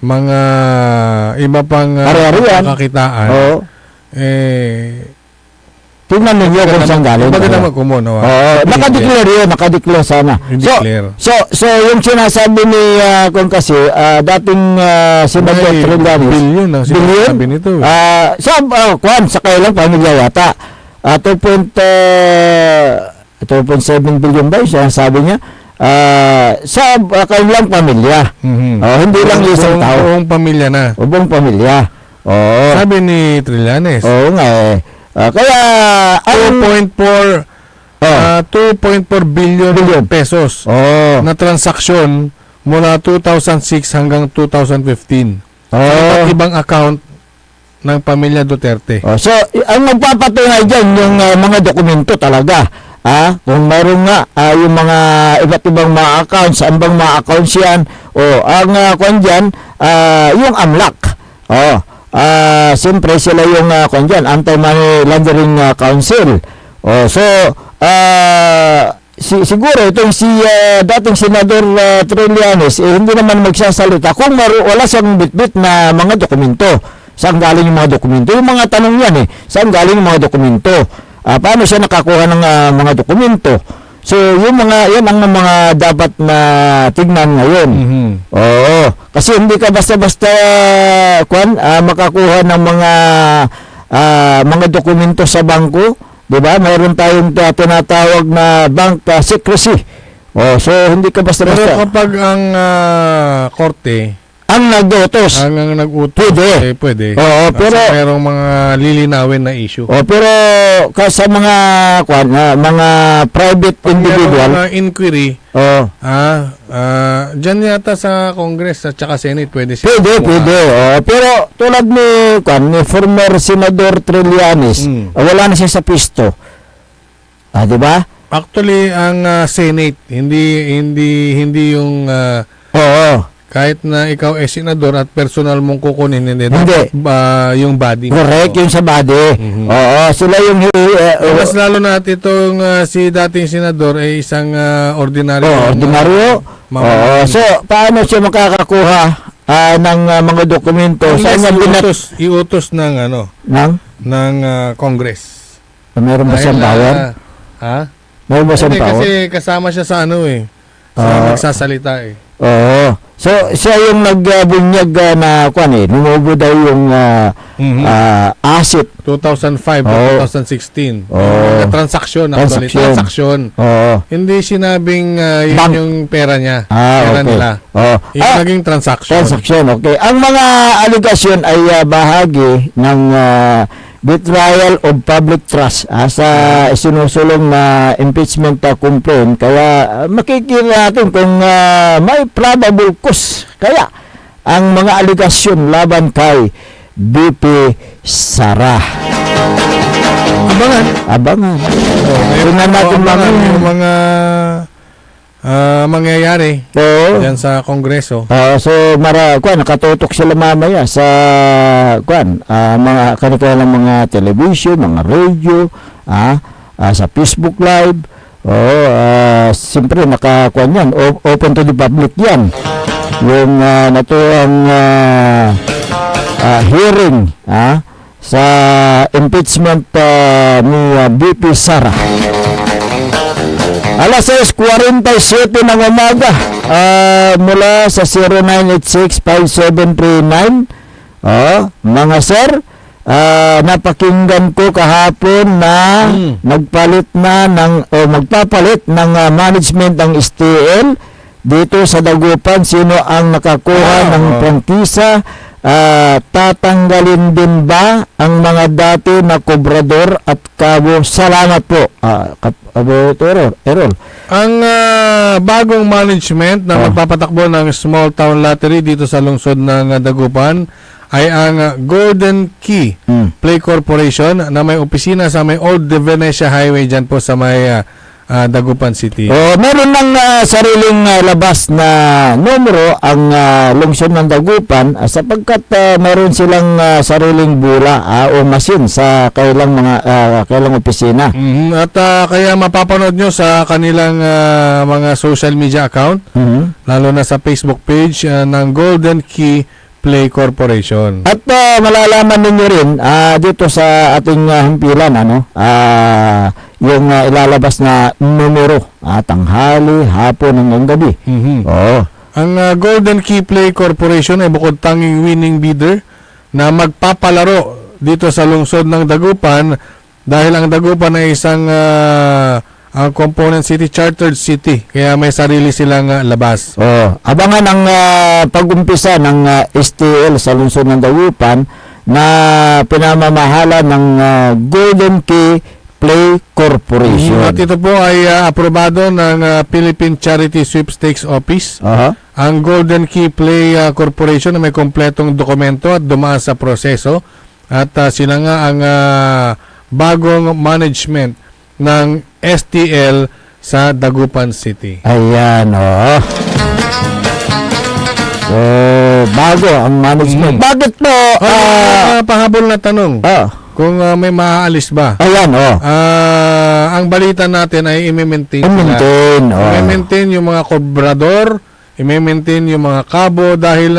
mga iba pang kakitaan, tingnan ninyo kung saan galing. Maganda magkumon. Nakadeclare sana. So yung sinasabi ni kung kasi dating Senador Trillanes, billion sinasabi nito. Sa kailang pamilya yata 2.7 billion ba yung sinasabi niya? Sa kanilang pamilya. Hindi lang isang tao. Buong pamilya na. Buong pamilya. Sabi ni Trillanes. Kaya 2.4 billion pesos na transaksyon mula 2006 hanggang 2015 sa iba't ibang account ng pamilya Duterte. So, ang magpapatunay dyan, yung mga dokumento talaga. Kung meron nga yung mga iba't ibang mga accounts, saan bang mga accounts yan, ang kung dyan, yung AMLAC. Siyempre sila yung kung dyan, Anti-Money Laundering Council. Siguro itong si dating Senador Trillanes, hindi naman magsasalita kung wala siyang bitbit na mga dokumento. Saan galing yung mga dokumento? Yung mga tanong yan saan galing yung mga dokumento? Paano siya nakakuha ng mga dokumento? So, yan ang mga dapat na tignan ngayon. Kasi hindi ka basta-basta makakuha ng mga dokumento sa bangko. Diba? Mayroon tayong tinatawag na bank secrecy. So, hindi ka basta-basta. Pero kapag ang korte ang nag-utos. Ang nag-utos. Pwede. Pero mayroong mga lilinawin na issue. Pero sa mga private individual, mga inquiry, dyan yata sa Congress at saka Senate pwede siya. Pwede. Pero tulad ni former Senador Trillanes, wala na siya sa pisto. Di ba? Actually, ang Senate, hindi yung kahit na ikaw senador at personal mong kukunin, hindi. Yung body. Correct, yung sa body. Sila yung mas lalo na at itong si dating senador ay isang ordinaryo. So, paano siya makakakuha ng mga dokumento? Iutos ng ng Congress. Meron ba siyang power? Meron ba siyang power? Kasi kasama siya sa sa magsasalita So, siya yung nagbunyag na numubo daw yung asset. 2005 2016. Transaksyon. Hindi sinabing yun yung pera niya. Pera nila. Yung naging transaksyon. Okay. Ang mga aligasyon ay bahagi ng betrayal of public trust sa sinusulong na impeachment complaint. Kaya makikita natin kung may probable cause kaya ang mga aligasyon laban kay BP Sara. Abangan. Tingnan natin yung mga mangyayari yan sa Kongreso. So nakatutok sila mamaya sa mga kanilang mga television, mga radio, sa Facebook Live. Siyempre yan, open to the public yan. Yung natuang hearing sa impeachment ni BP Sara. Alas 6:47 ng umaga mula sa 0986-5739. Mga sir, napakinggan ko kahapon na magpapalit ng management ng STL dito sa Dagupan. Sino ang nakakuha ng prangkisa? Tatanggalin din ba ang mga dati na kobrador at kabo? Salamat po. Errol. Ang bagong management na magpapatakbo ng Small Town Lottery dito sa lungsod ng Dagupan ay ang Golden Key Play Corporation na may opisina sa may Old De Venecia Highway dyan po sa may Dagupan City. Meron ng sariling labas na numero ang lungsod ng Dagupan sapagkat meron silang sariling bula o masin sa kailang opisina. At kaya mapapanood nyo sa kanilang mga social media account, lalo na sa Facebook page ng Golden Key Play Corporation. At malalaman ninyo rin dito sa ating himpilan yung ilalabas na numero tanghali, hapon hanggang gabi. Ang Golden Key Play Corporation ay bukod tanging winning bidder na magpapalaro dito sa lungsod ng Dagupan dahil ang Dagupan ay isang ang component city, chartered city, kaya may sarili silang labas. Abangan ang pag-umpisa ng STL sa lungsod ng Dagupan na pinamamahala ng Golden Key Play Corporation. At ito po ay aprobado ng Philippine Charity Sweepstakes Office. Aha. Ang Golden Key Play Corporation na may kompletong dokumento at dumaan sa proseso. At sila nga ang bagong management ng STL sa Dagupan City. Ayan, oo. So, bago ang management. Bakit po? Pahabol na tanong. Kung may maaalis ba? Ayan, Ang balita natin ay i-maintain sila. i-maintain. I-maintain yung mga kobrador, i-maintain yung mga kabo dahil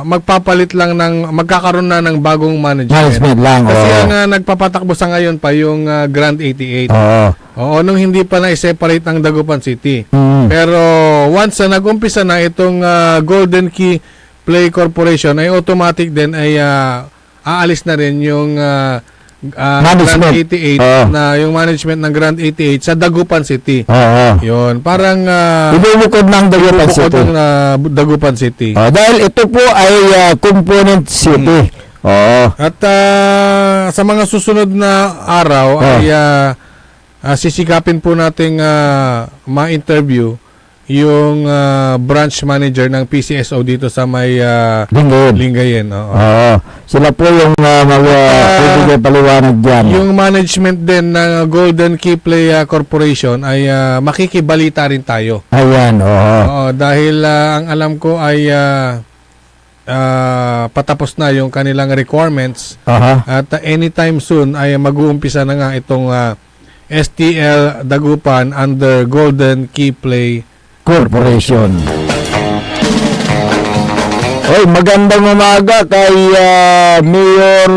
magpapalit lang magkakaroon na ng bagong management. Management lang, Kasi ang nagpapatakbo sa ngayon pa yung Grand 88. Oo, nung hindi pa na-separate ang Dagupan City. Pero once na nag-umpisa na itong Golden Key Play Corporation ay automatic din ay aalis na rin yung Grand 88 na yung management ng Grand 88 sa Dagupan City. Yun, parang ibubukod ng Dagupan City. Dagupan City. Dahil ito po ay component city. At sa mga susunod na araw ay sisikapin po nating ma-interview yung branch manager ng PCSO dito sa may Lingayen. Sila po yung magbibigay paliwanag dyan. Yung management din ng Golden Key Play Corporation ay makikibalita rin tayo. Ayan, dahil ang alam ko ay patapos na yung kanilang requirements. At anytime soon ay mag-uumpisa na nga itong STL Dagupan under Golden Key Play Corporation. Oy, magandang umaga kay Mayor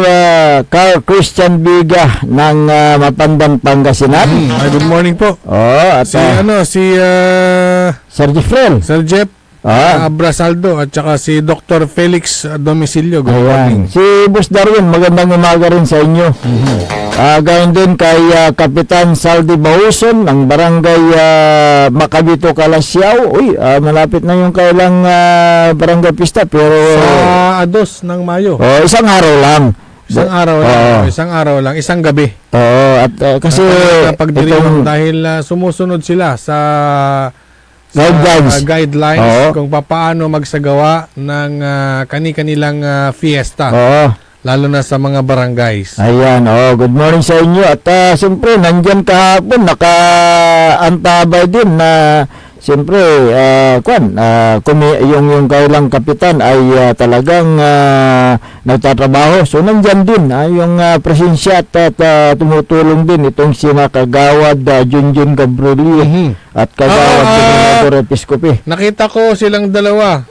Carl Christian Biga ng Mapandang, Pangasinan. Good morning po. At si Sir Jeffrel. Sir Jeff Abrasaldo at saka si Dr. Felix Domicilio. Good morning. Si Boss Darwin, magandang umaga rin sa inyo. Gayon din kay Kapitan Saldi Bauson ng Barangay Macabito, Calasiao. Uy, malapit na yung kailang barangay pista pero sa 2 ng Mayo. Isang araw lang. Isang araw lang, isang gabi. At kasi pagdiriwang dahil sumusunod sila sa guidelines kung paano magsagawa ng kani-kanilang fiesta. Lalo na sa mga barangays. Ayan, good morning sa inyo. At siyempre, nandyan kahapon, nakaantabay din na siyempre, yung kailang kapitan ay talagang nagtatrabaho. So, nandyan din yung presensya at tumutulong din itong sina Kagawad Junjun Gabrieli at Kagawad Gobernador Episcopi. Nakita ko silang dalawa.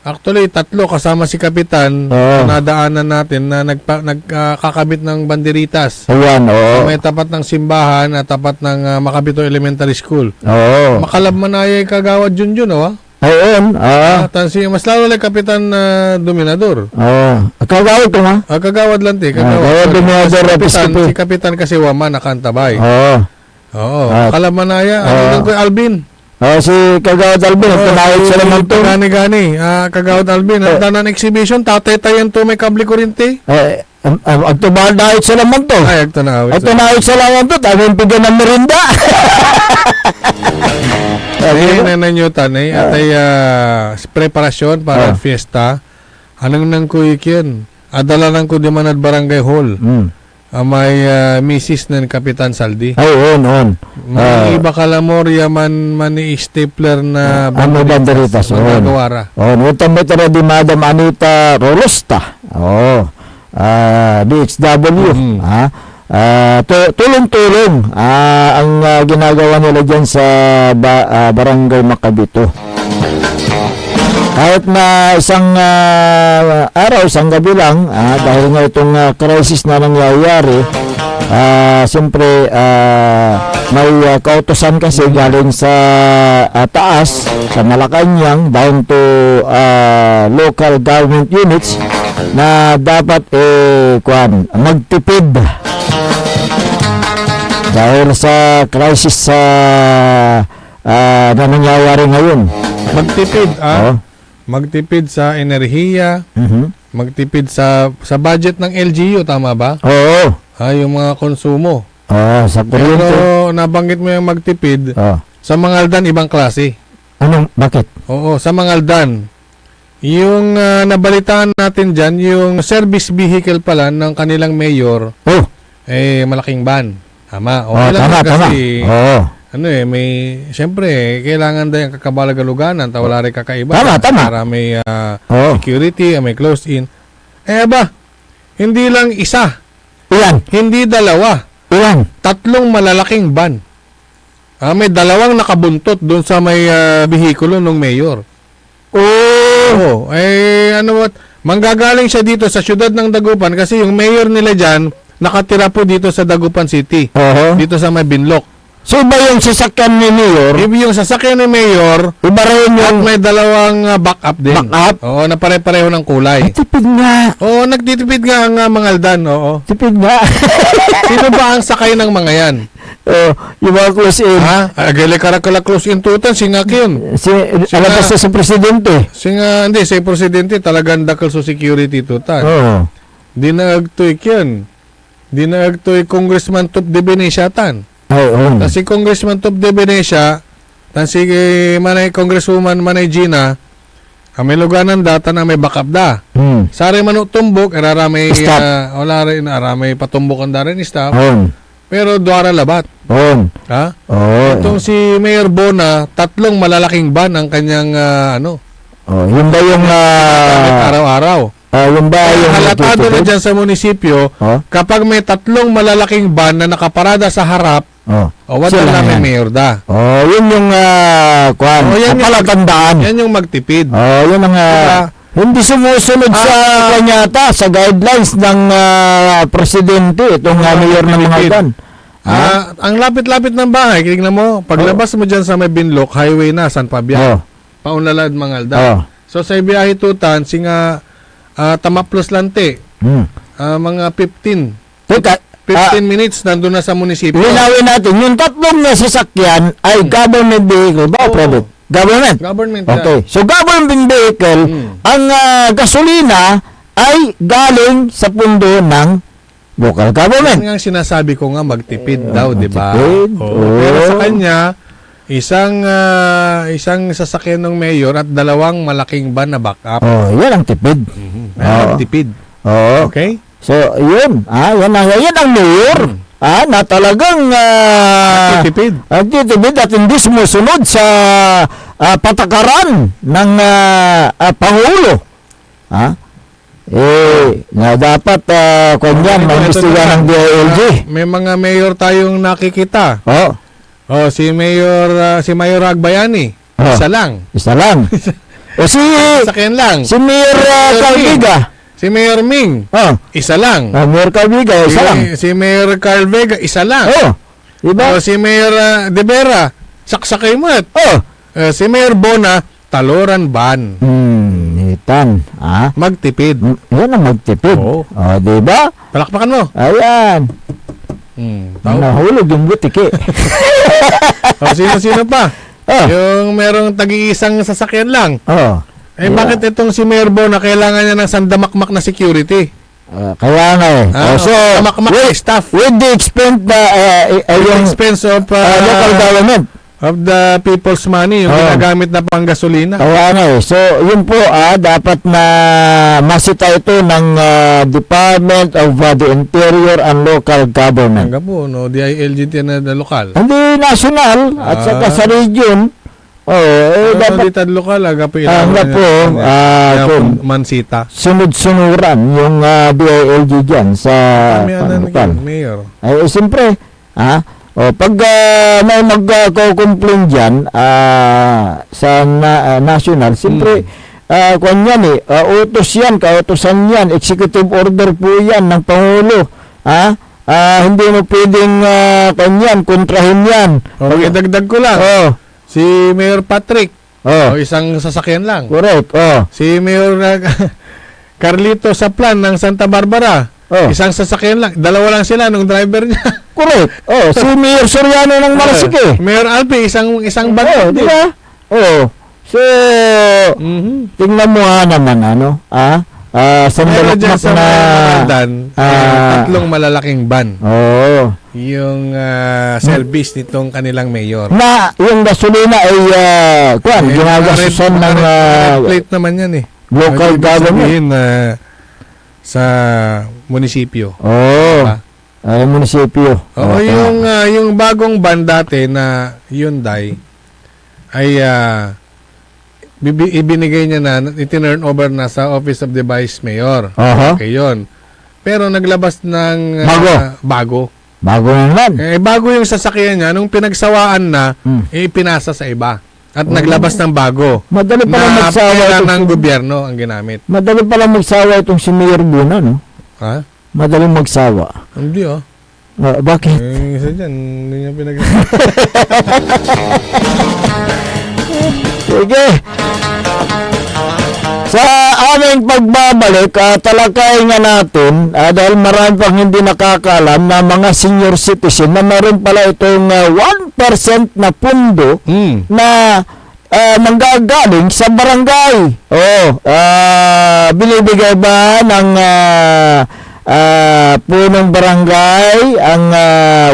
Actually, 3 kasama si Kapitan. Nadaanan natin na nagkakabit ng banderitas. Ayan, may tapat ng simbahan at tapat ng Macabito Elementary School. Makalabmanayay Kagawad Junjun, Ayun. Mas lalo lang Kapitan Dominador. Kagawad ka ma? Kagawad lang Kagawad Dominador Episcopi. Si Kapitan kasi wama nakantabay. Makalabmanaya. Alvin. Si Kagawad Alvin, tunawid sa naman to. Gani. Kagawad Alvin, ang tanan exhibition, tatay-tayan to may kable kurinti. Agtubahal sa naman to. Agtunawid sa naman to, tagong pigan ng merinda. Nananyutan at ay preparasyon para fiesta. Anong nang kuikin? Adala nang ko di manad barangay hall. May misis ng Kapitan Saldi. Noon. May iba kalamorya man i-stapler na banderitas. Nagawara. Noon tambay tara di Madam Anita Rolosta. DHW. Tulong-tulong ang ginagawa nila dyan sa Barangay Macabito. Kahit na isang araw, isang gabi lang, dahil nga itong crisis na nangyayari, siyempre may kautosan kasi galing sa taas, sa Malacanang, down to local government units na dapat magtipid dahil sa crisis na nangyayari ngayon. Magtipid, magtipid sa enerhiya, magtipid sa budget ng LGU, tama ba? yung mga konsumo. Sa kuryente. Pero nabanggit mo yung magtipid, sa Mangaldan ibang klase. Anong, bakit? Oo, sa Mangaldan. Yung nabalitaan natin dyan, yung service vehicle pala ng kanilang mayor, malaking van. Tama. Okay lang tama. kasi, siyempre, kailangan din yung kakabalagaluganan, wala rin kakaiba. Tama. Para may security, may close-in. Hindi lang isa. Ilan? Hindi dalawa. Ilan? 3 malalaking van. May 2 nakabuntot doon sa may bihikulo ng mayor. Manggagaling siya dito sa siyudad ng Dagupan kasi yung mayor nila dyan, nakatira po dito sa Dagupan City. Dito sa may Binlok. So, iba yung sasakyan ni Mayor? Yung sasakyan ni Mayor, iba rin yung... at may 2 backup din. Backup? Oo, na pare-pareho ng kulay. Tipid nga. Oo, nagtitipid nga ang Mangaldan. Oo. Tipid nga. Sino ba ang sakay ng mga yan? Yung mga close-in. Agali karakala close-in tutan, singak yun. Alabas sa presidente. Hindi, sa presidente talagang dakal sa security tutan. Di na agtuik yun. Di na agtuik Congressman Top de Venecia tan. Si Congressman Top de Venecia, si manay Congresswoman Manay Gina, may luganan data na may backup da. Sari manuk tumbok, araramay aramay patumbukan da rin staff. Pero duara labat. Itong si Mayor Bona, 3 malalaking van ang kanyang yun ba yung araw-araw. Yung ba yung halatado na dyan sa munisipyo, kapag may 3 malalaking van na nakaparada sa harap, wala na may mayor da. Yun yung palatandaan. Yan yung magtipid. Yun ang hindi sumusunod sa kanyata, sa guidelines ng presidente, itong mayor ng Mangaldan. Ang lapit-lapit ng bahay, tingnan mo, paglabas mo dyan sa may Binlok, highway na, San Fabian, Paunlalad, Mangaldan. So sa biyahe tutan, singa Tamaplos Lante, mga 15 minutes nandun na sa munisipyo. Linawin natin, yung 3 na sasakyan ay government vehicle ba o private? Government? Government. Okay. So government vehicle, ang gasolina ay galing sa pundo ng local government. Yan nga sinasabi ko nga magtipid daw, di ba? Pero sa kanya, isang sasakyan ng mayor at 2 malaking van na backup. Yan ang tipid. Tipid. Okay? So, yun. Yan ang mayor. Na talagang Tipid at hindi sumusunod sa patakaran ng Pangulo. Na dapat kanyan mag-istigan ng DILG. May mga mayor tayong nakikita. Si Mayor Agbayani. Isa lang. Sakyan lang. Si Mayor Calviga. Si Mayor Ming, isa lang. Mayor Calviga, isa lang. Si Mayor Carl Vega, isa lang. Diba? Si Mayor De Vera, saksakay mo. Si Mayor Bona, taloran ban. Itan. Magtipid. Yan ang magtipid. Diba? Palakpakan mo. Ayan. Nahulog yung butiki. Sino-sino pa? Yung merong tag-iisang sasakyan lang. Bakit itong si Mayor Bona kailangan niya ng sandamakmak na security? Kaya nga so, damakmak staff. With the expense of local government. Of the people's money, yung ginagamit na pang gasolina. Kaya nga So, yun po, dapat na masita ito ng Department of the Interior and Local Government. Hanggang po, DILG na lokal. Hindi national, at saka sa region. Dapat dito lokal, hanggang po, Mansita. Sunod-sunuran yung DILG dyan sa Mayor. Siyempre, pag may magko-complain dyan sa national, siyempre, utos yan, kautosan yan, executive order po yan ng Pangulo. Hindi mo pwedeng kontrahin yan. Idagdag ko lang. Si Mayor Patrick, isang sasakyan lang. Correct. Si Mayor Carlito Saplan ng Santa Barbara, isang sasakyan lang. 2 lang sila nung driver niya. Correct. Si Mayor Soriano ng Malasike. Mayor Alpi, isang van. Di ba? So, tingnan mo naman, Ah, Meron sandalok dyan sa na Mandan, tatlong malalaking ban. Oo. Yung service nitong kanilang mayor. Na yung gasolina ay ginagasusan ng red plate naman yan eh. local Ibig government. sabihin, sa munisipyo. Oo. Diba? Munisipyo. Oo, yung bagong ban dati na Hyundai ay ibinigay niya na, itinurn over na sa Office of the Vice Mayor. Aha. Okay, yun. Pero naglabas ng bago. Bago naman. Bago yung sasakyan niya, nung pinagsawaan na, ipinasa sa iba. At naglabas ng bago. Madali pala Na magsawa pera itong ng gobyerno ang ginamit. Madali pala magsawa itong si Mayor Buna, no? Ha? Madaling magsawa. Hindi Bakit? Isa dyan, hindi niya pinag... Sige. Sa aming pagbabalik, talakay nga natin, dahil marami pang hindi nakakalam na mga senior citizen na meron pala itong 1% na pundo na nanggagaling sa barangay. Binibigay ba ng punong barangay ang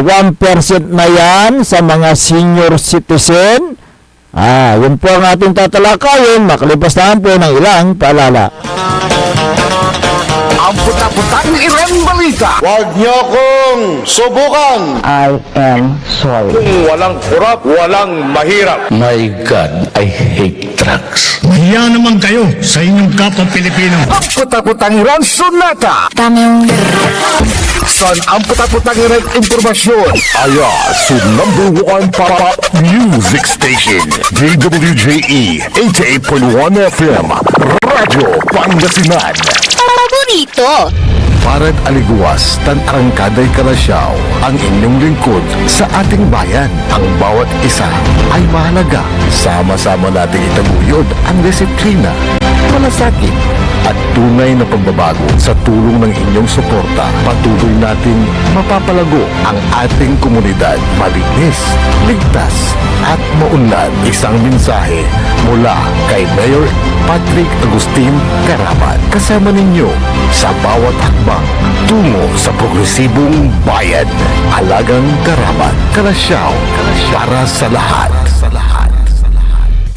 1% na yan sa mga senior citizen? Yun po ang ating tatalakayin makalipas na po ng ilang paalala. Ang puta-putang Iren Balita. Huwag niyo kong subukan. I am sorry. Kung walang kurap, walang mahirap. My God, I hate drugs. Mahiya naman kayo sa inyong kapwa Pilipino. Ang puta-putang Iren Sonata. Dami yung Son ang puta-putang Iren Impormasyon. Aya, su number 1 pop music station. DWJE 88.1 FM. Radyo Pangasinan. paborito. Parad aliguas, tan arangkaday kalasyaw, ang inyong lingkod sa ating bayan. Ang bawat isa ay mahalaga. Sama-sama nating itaguyod ang disiplina, malasakit, at tunay na pagbabago. Sa tulong ng inyong suporta, patuloy nating mapapalago ang ating komunidad. Malinis, ligtas, at maunlad. Isang mensahe mula kay Mayor Patrick Agustin Caraman. Kasama ninyo sa bawat hakbang tungo sa progresibong bayan. Halagang Caraman, Kalasyaw, para sa lahat.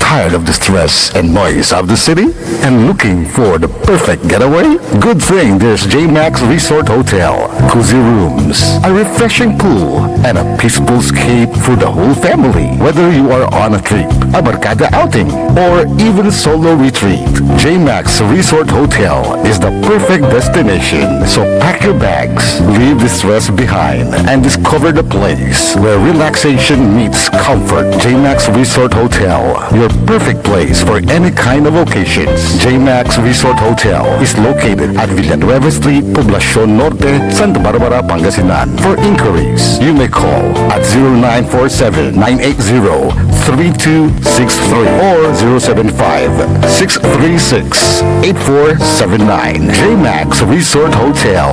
Tired of the stress and noise of the city? And looking for the perfect getaway? Good thing there's J-Max Resort Hotel. Cozy rooms, a refreshing pool, and a peaceful escape for the whole family. Whether you are on a trip, a barkada outing, or even solo retreat, J-Max Resort Hotel is the perfect destination. So pack your bags, leave the stress behind, and discover the place where relaxation meets comfort. J-Max Resort Hotel, your perfect place for any kind of occasions. J-Max Resort Hotel is located at Villanueva Street, Poblacion Norte, Santa Barbara, Pangasinan. For inquiries, you may call at 0947-980-3263 or 075-636-8479. J-Max Resort Hotel.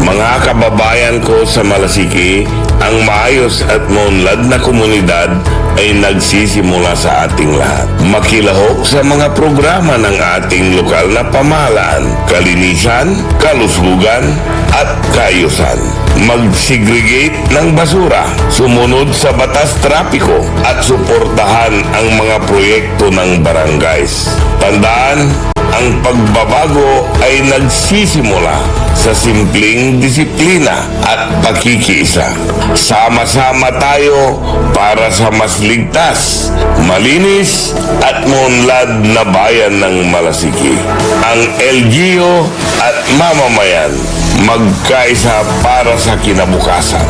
Mga kababayan ko sa Malasiki, ang maayos at maunlad na komunidad ay nagsisimula sa ating lahat. Makilahok sa mga programa ng ating lokal na pamahalaan, kalinisan, kalusugan, at kaayusan. Mag-segregate ng basura, sumunod sa batas trapiko, at suportahan ang mga proyekto ng barangays. Tandaan, ang pagbabago ay nagsisimula sa simpleng disiplina at pakikiisa. Sama-sama tayo para sa mas ligtas, malinis at maunlad na bayan ng Malasiki. Ang LGU at mamamayan magkaisa para sa kinabukasan.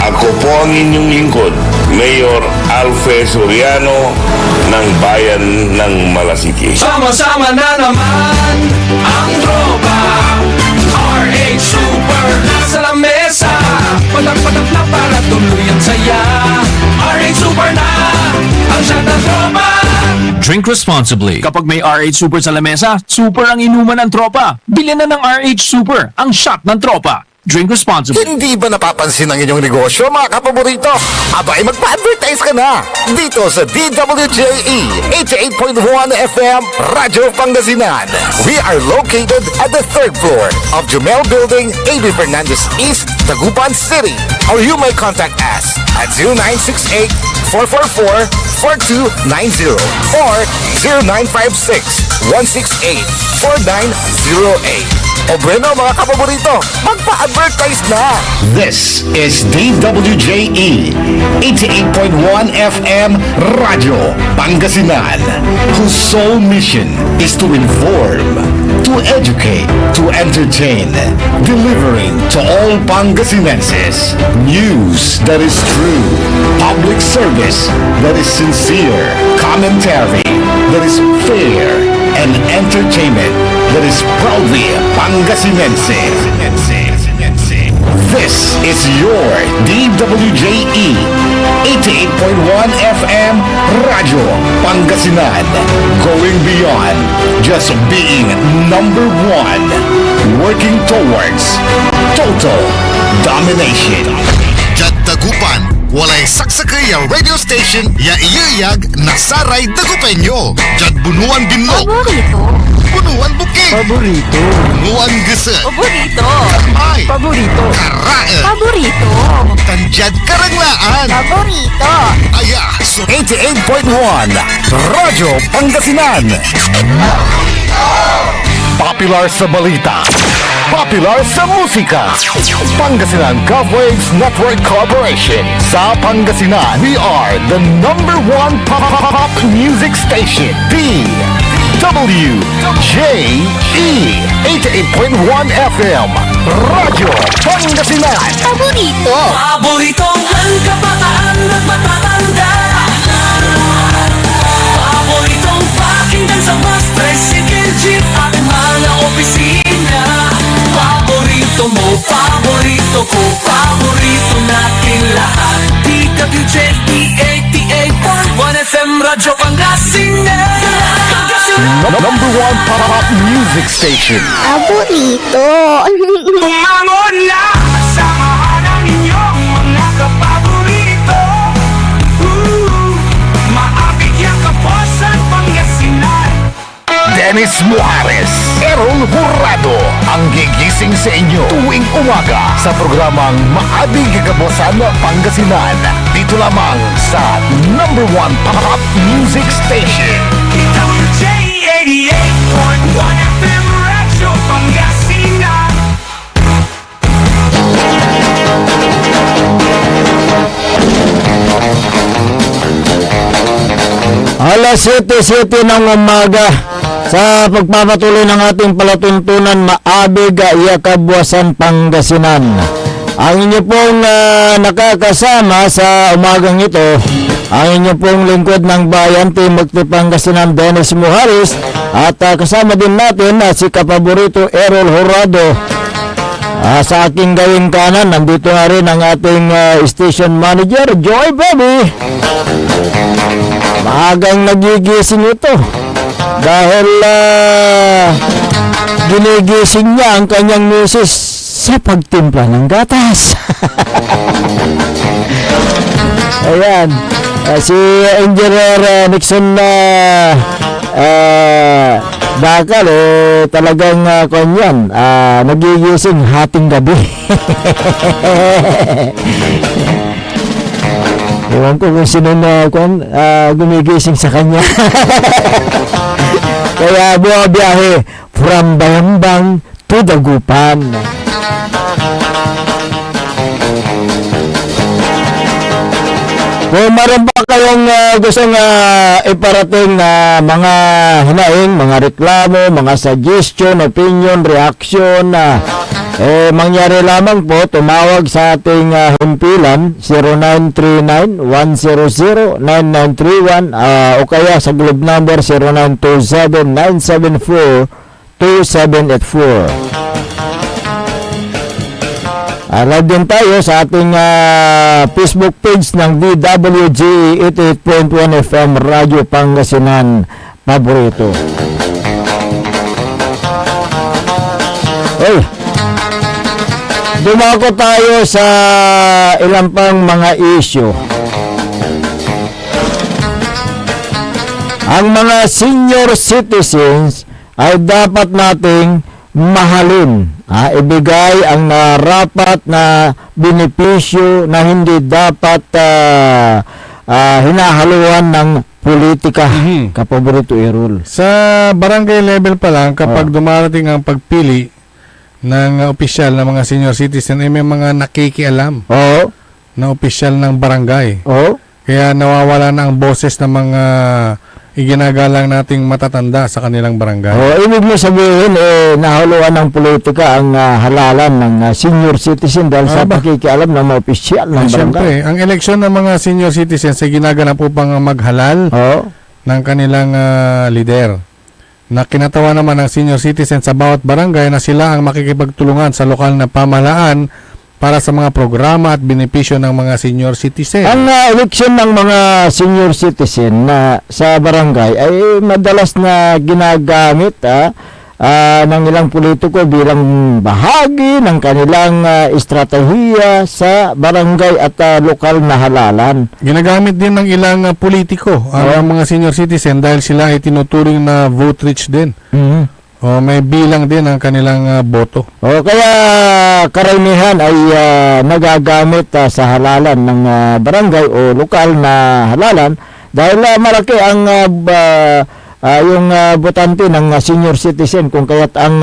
Ako po ang inyong lingkod, Mayor Alfe Soriano ng Bayan ng Malasiki. Sama-sama na naman ang tropa RH Super nasa lamesa. Patak-patak na para tuloy ang saya. RH Super na ang shot ng tropa. Drink responsibly. Kapag may RH Super sa lamesa, super ang inuman ng tropa. Bilhin na ng RH Super, ang shot ng tropa. Drink responsibly. Hindi ba napapansin ang inyong negosyo, mga kapaborito? Abay, magpa-advertise ka na dito sa DWJE 88.1 FM Radyo Pangasinan. We are located at the 3rd floor of Jumel Building, A.B. Fernandez East, Dagupan City. Or you may contact us at 0968-444-4290 or 0956-168-4908. O bueno, mga kapaborito, magpa-advertise na! This is DWJE 88.1 FM Radio Pangasinan, whose sole mission is to inform, to educate, to entertain, delivering to all Pangasinenses news that is true, public service that is sincere, commentary that is fair, and entertainment that is proudly Pangasinense. This is your DWJE 88.1 FM Radio Pangasinan, going beyond just being number one, working towards total domination. Jad Dagupan, walay saksakay ya radio station ya iyayag nasaray Dagupenyo. Jad Bunuan Binlog, Paborito. Bunuan Bukid, Paborito. Bunuan Gese, Paborito. Ay, Paborito. Karae, Paborito. Tanjad Karanglaan. Paborito. Aya, so 88.1 Radyo Pangasinan. Popular sa balita, popular sa musika. Pangasinan Govwaves Network Corporation. Sa Pangasinan, we are the number one pop music station. DWJE 88.1 FM Radyo Pangasinan. Paborito. Paboritong ang kabataan at matatanda. Paboritong pakinggan sa bus, tricycle, jeep at mga opisina. Paborito mo, paborito ko, paborito natin lahat. DWJE 88.1 FM Radyo Pangasinan. Number one pop music station. Paborito. Mangon na, samahan ang inyong mga kapaborito. Maabigyan ka po sa Pangasinan. Dennis Muarez, Errol Hurado, ang gigising sa inyo tuwing umaga sa programang Maabig Kagabosan Pangasinan. Dito lamang sa number one pop music station. WJ 88.1 FM Radyo Pangasinan. Alas 7:07 ng umaga sa pagpapatuloy ng ating palatuntunan Maabig Kabwasan Pangasinan. Ang inyo pong nakakasama sa umagang ito, ang inyo pong lingkod ng bayan, Team Magti Pangasinan, Dennis Muharis, at kasama din natin si kapaborito Errol Horado. Sa aking gawing kanan, nandito na rin ang ating station manager, Joy Baby. Maagang nagigising ito dahil ginigising niya ang kanyang misis sa pagtimpla ng gatas. Ayan, si Engineer Nixon Bakal talagang kanyan nagigising hating gabi. Ewan ko kung sino na gumigising sa kanya. Kaya bumabiyahe from Bayambang to Dagupan. Kung meron ba kayong gustong iparating na mga hinaing, mga reklamo, mga suggestion, opinion, reaction, mangyari lamang po, tumawag sa ating himpilan 0939-100-9931 o kaya sa globe number 0927-974-2784. Live din tayo sa ating Facebook page ng DWJ 88.1 FM Radio Pangasinan Paborito. Dumako tayo sa ilang pang mga issue. Ang mga senior citizens ay dapat nating mahalin. Ibigay ang narapat na benepisyo na hindi dapat hinahaluan ng politika. Kapaborito Errol. Sa barangay level pa lang, kapag dumarating ang pagpili ng opisyal na mga senior citizen, may mga nakikialam na opisyal ng barangay. Kaya nawawala na ang boses ng mga iginagalang nating matatanda sa kanilang barangay. Ibig mo sabihin, nahuluan ng politika ang halalan ng senior citizen dahil sa pakikialam ng mga opisyal ng barangay. Siyempre, ang eleksyon ng mga senior citizens ay ginaganap upang maghalal ng kanilang lider. Na kinatawa naman ng senior citizens sa bawat barangay na sila ang makikipagtulungan sa lokal na pamahalaan para sa mga programa at benepisyo ng mga senior citizen. Ang eleksyon ng mga senior citizen na sa barangay ay madalas na ginagamit ng ilang politiko bilang bahagi ng kanilang estratehiya sa barangay at lokal na halalan. Ginagamit din ng ilang politiko ang mga senior citizen dahil sila ay tinuturing na vote rich din. May bilang din ang kanilang boto. Kaya karamihan ay nagagamit sa halalan ng barangay o lokal na halalan dahil malaki ang yung botante ng senior citizen, kung kaya't ang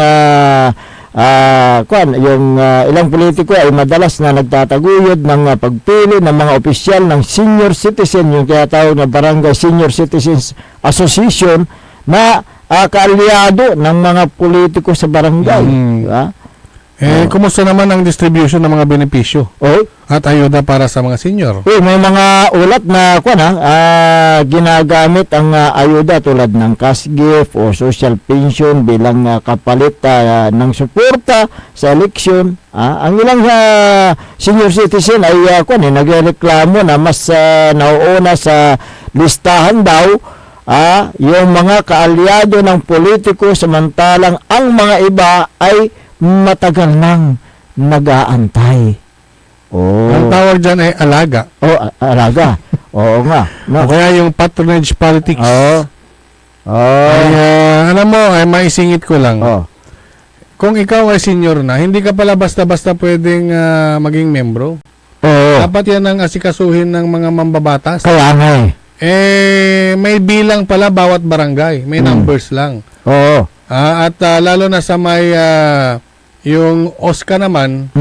yung ilang politiko ay madalas na nagtataguyod ng pagpili ng mga opisyal ng senior citizen, yung tinatawag na Barangay Senior Citizens Association, na kaalyado ng mga politiko sa barangay. Diba? Kumusta naman ang distribution ng mga benepisyo at ayuda para sa mga senior? May mga ulat na ginagamit ang ayuda tulad ng cash gift o social pension bilang kapalit ng suporta sa eleksyon. Ang ilang senior citizen ay nagreklamo na mas nauuna sa listahan daw yung mga kaalyado ng politiko, samantalang ang mga iba ay matagal nang nag-aantay. Ang tawag dyan ay alaga. Alaga. Oo nga. O kaya yung patronage politics. Alam mo, maisingit ko lang. Kung ikaw ay senior na, hindi ka pala basta-basta pwedeng maging membro. Dapat yan ang asikasuhin ng mga mambabatas. Kaya nga may bilang pala bawat barangay. May numbers lang. At lalo na sa may yung OSCA naman.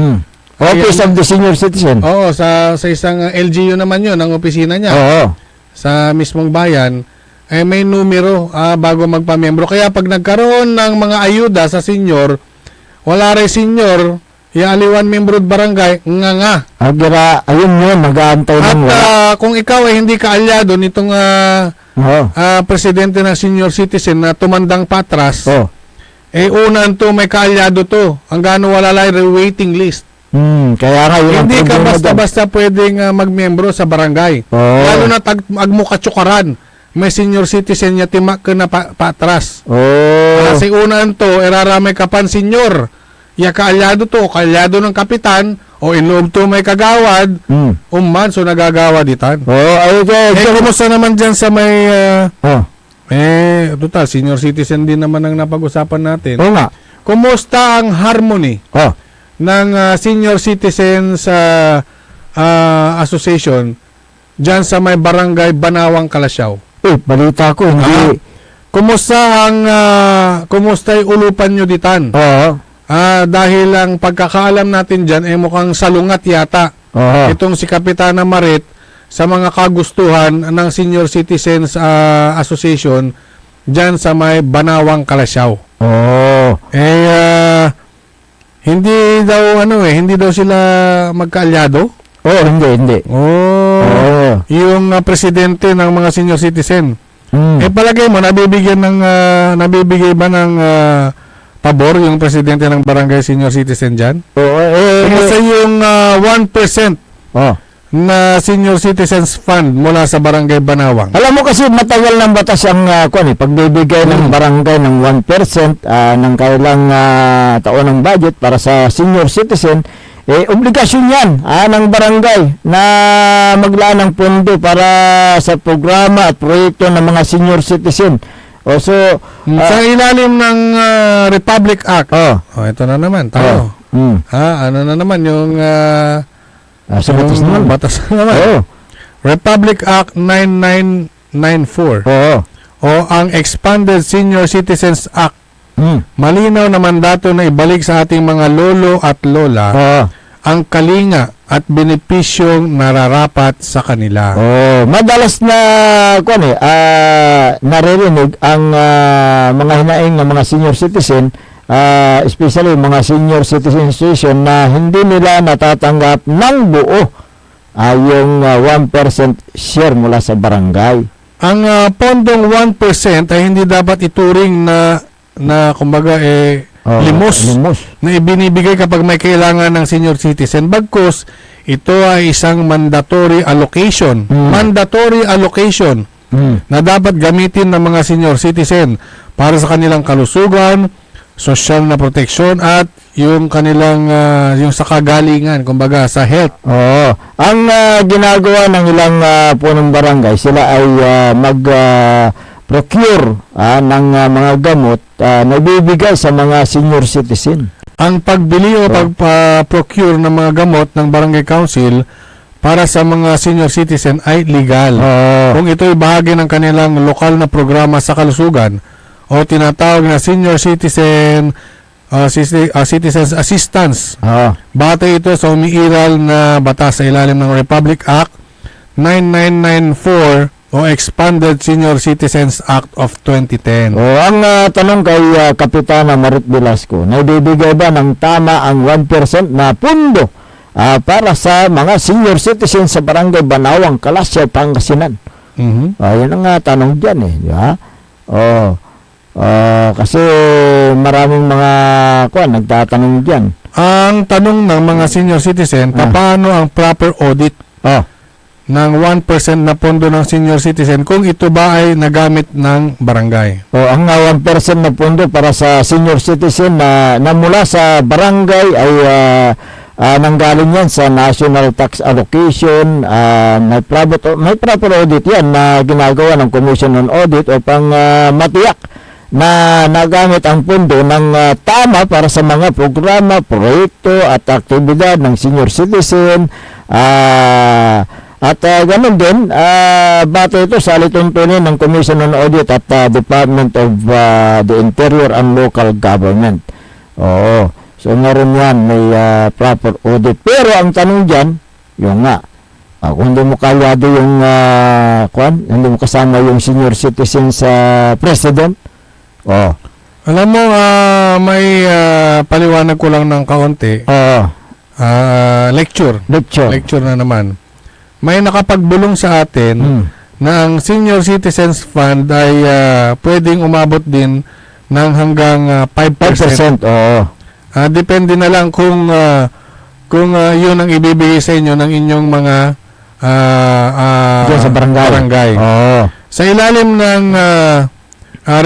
Office of the Senior Citizen. Sa isang LGU naman yun, ang opisina niya. Sa mismong bayan, may numero bago magpamembro. Kaya pag nagkaroon ng mga ayuda sa senior, wala rin senior, aliwan membro barangay, ayun yun, nag-aantay ng wala. At kung ikaw ay hindi kaalyado nitong presidente ng senior citizen na tumandang patras, unan to, may kaalyado to. Hanggang wala lang waiting list. Kaya nga yun, hindi ka basta-basta pwedeng magmembro sa barangay. Lalo na agmukachukaran. May senior citizen niya timak ka na patras. Kasi unan to, eraramay ka pan senior. Kaalyado to, kaalyado ng kapitan, o inloob to may kagawad, so nagagawa ditan. Kumusta naman dyan sa may, total, senior citizen din naman ang napag-usapan natin. Kumusta ang harmony ng Senior Citizens Association dyan sa may barangay Banawang Kalasyaw? Balita ko, hindi. Kumusta yung ulupan nyo ditan? Dahil ang pagkakaalam natin dyan, mukhang salungat yata. Itong si Kapitana Marit sa mga kagustuhan ng Senior Citizens Association dyan sa may Banawang Kalasyaw. Hindi daw sila magkaalyado? Hindi. Yung presidente ng mga senior citizen. Palagay mo, nabibigay ba ng pabor yung presidente ng barangay senior citizen dyan? Kasi yung 1% na senior citizens fund mula sa barangay Banawang. Alam mo kasi matagal ng batas ang pagbibigay ng barangay ng 1% ng kailang taon ng budget para sa senior citizen. obligasyon yan ng barangay na maglaan ng pondo para sa programa at proyekto ng mga senior citizen. So, sa ilalim ng Republic Act. Ito na naman tayo. Ano na naman yung sa batas naman. Batas naman. Republic Act 9994. O ang Expanded Senior Citizens Act. Malinaw na mandato na ibalik sa ating mga lolo at lola ang kalinga at benepisyong nararapat sa kanila. Madalas na naririnig ang mga hinaing ng mga senior citizen, especially mga senior citizen association, na hindi nila natatanggap ng buo yung 1% share mula sa barangay. Ang pondong 1% ay hindi dapat ituring na kumbaga limos na ibinibigay kapag may kailangan ng senior citizen. Bagkus, ito ay isang mandatory allocation. Mandatory allocation na dapat gamitin ng mga senior citizen para sa kanilang kalusugan, sosyal na proteksyon at yung kanilang yung sa kagalingan, kumbaga sa health. Ang ginagawa ng ilang punong barangay, sila ay procure ng mga gamot na ibibigay sa mga senior citizen. Ang pagbili o pag-procure ng mga gamot ng barangay council para sa mga senior citizen ay legal. Kung ito ay bahagi ng kanilang lokal na programa sa kalusugan o tinatawag na senior citizen citizens assistance. Batay ito sa umiiral na batas sa ilalim ng Republic Act 9994 o Expanded Senior Citizens Act of 2010. Ang tanong kay Kapitana Marit Velasco, naibibigay ba ng tama ang 1% na pundo para sa mga senior citizens sa barangay Banawang, Kalasyaw, Pangasinan? Yan ang tanong dyan di ba? Kasi maraming mga nagtatanong dyan. Ang tanong ng mga senior citizen, paano ang proper audit ng 1% na pondo ng senior citizen kung ito ba ay nagamit ng barangay? Ang 1% na pondo para sa senior citizen na mula sa barangay ay nanggaling yan sa National Tax Allocation. May proper audit yan na ginagawa ng Commission on Audit upang matiyak na nagamit ang pondo ng tama para sa mga programa, proyekto at aktibidad ng senior citizen. At ganun din, batay ito sa alituntunin ng Commission on Audit at Department of the Interior and Local Government. So meron yan, may proper audit. Pero ang tanong dyan, yung kung hindi mo kalyado yung hindi mo kasama yung senior citizen sa president. Alam mo, may paliwanag ko lang ng kaunti. Lecture na naman. May nakapagbulong sa atin na ang Senior Citizens Fund ay pwedeng umabot din ng hanggang 5%. Depende na lang kung yun ang ibibigay sa inyo ng inyong mga sa barangay. Sa ilalim ng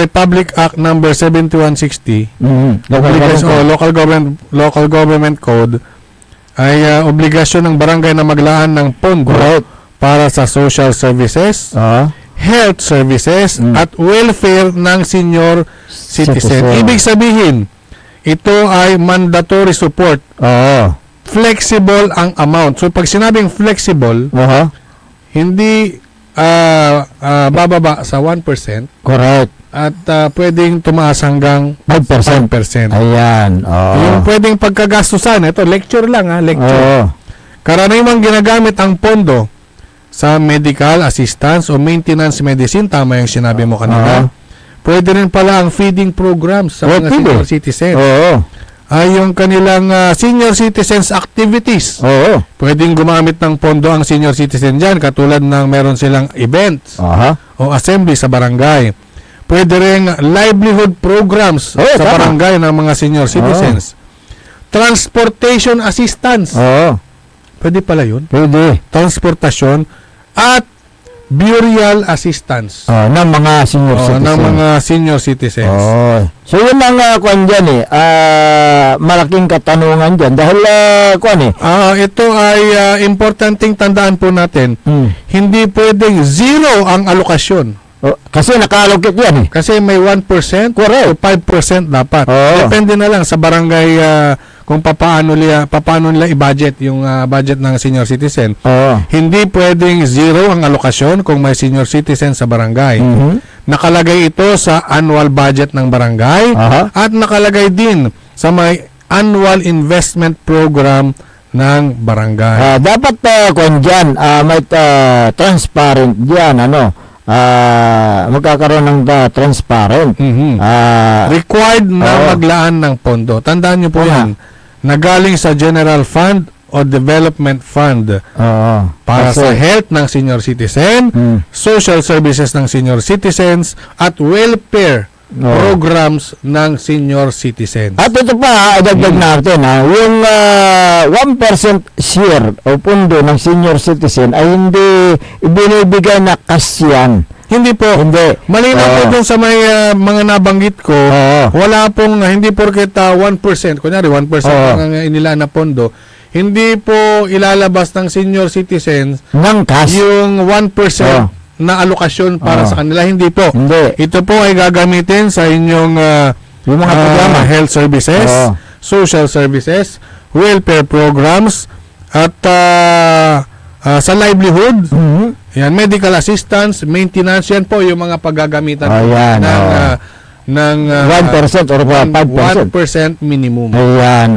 Republic Act number 7160, Local Government Code, ay obligasyon ng barangay na maglaan ng pondo para sa social services, health services, at welfare ng senior citizen. Ibig sabihin, ito ay mandatory support. Flexible ang amount. So, pag sinabing flexible, hindi bababa sa 1%. Correct. At pwedeng tumaas hanggang 5%. Ayan. Yung pwedeng pagkagastusan, ito lecture lang lecture. Karaniwang ginagamit ang pondo sa medical assistance o maintenance medicine, tama yung sinabi mo kanina. Pwede rin pala ang feeding programs sa mga senior citizens. Yung kanilang senior citizens activities. Pwedeng gumamit ng pondo ang senior citizen dyan, katulad ng meron silang events o assembly sa barangay. Pwede rin livelihood programs sa barangay ng mga senior citizens. Transportation assistance. Pwede pala yun. Pwede. Transportasyon at burial assistance ng mga senior citizen. ng mga senior citizens. So yun ang kuan dyan malaking katanungan dyan dahil kuan Ito ay importanteng tandaan po natin, hindi pwedeng zero ang alokasyon. kasi naka-allocate yan Kasi may 1% Correct. o 5% dapat. Oo. Depende na lang sa barangay kung papaano nila i-budget yung budget ng senior citizen. Hindi pwedeng zero ang alokasyon kung may senior citizen sa barangay. Nakalagay ito sa annual budget ng barangay at nakalagay din sa may annual investment program ng barangay. dapat kuan dyan may transparent dyan magkakaroon ng transparent Required na maglaan ng pondo. Tandaan nyo po yan. Nagaling sa General Fund o Development Fund para sa health ng senior citizen, social services ng senior citizens, at welfare programs ng senior citizens. At ito pa, dagdag natin yung 1% share o pundo ng senior citizen ay hindi ibinibigay na kasyan. Hindi po. Hindi. Malinaw po dun sa may mga nabanggit ko, wala pong, hindi porket 1%, kunyari 1% ang inilaan na pondo, hindi po ilalabas ng senior citizens ng cash yung 1% na alokasyon para sa kanila. Hindi po. Hindi. Ito po ay gagamitin sa inyong yung mga programa, health services, social services, welfare programs, at sa livelihood, yan, medical assistance, maintenance, yan po yung mga paggagamitan ng 1% or 5%. 1% minimum. Ayan,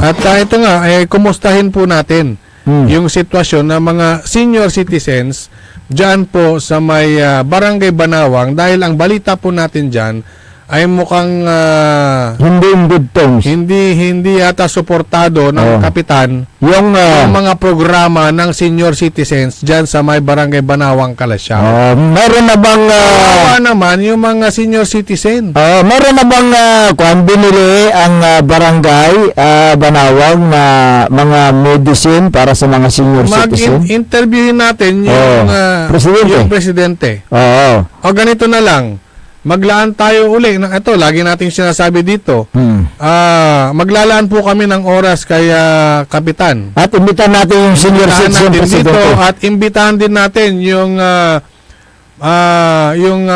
At ito nga, kumustahin po natin yung sitwasyon ng mga senior citizens dyan po sa may Barangay Banawang, dahil ang balita po natin dyan ay mukhang hindi in good terms. Hindi yata suportado ng kapitan yung mga programa ng senior citizens dyan sa may Barangay Banawang, Kalasyaw. Meron na bang naman yung mga senior citizen? meron na bang binili ang Barangay Banawang na mga medicine para sa mga senior citizen? Mag-interviewin natin yung presidente. O ganito na lang, maglaan tayo uli. Ito, lagi nating sinasabi dito. Maglalaan po kami ng oras kay kapitan. At imbitahan natin yung senior citizen presidente. Dito, at imbitahan din natin yung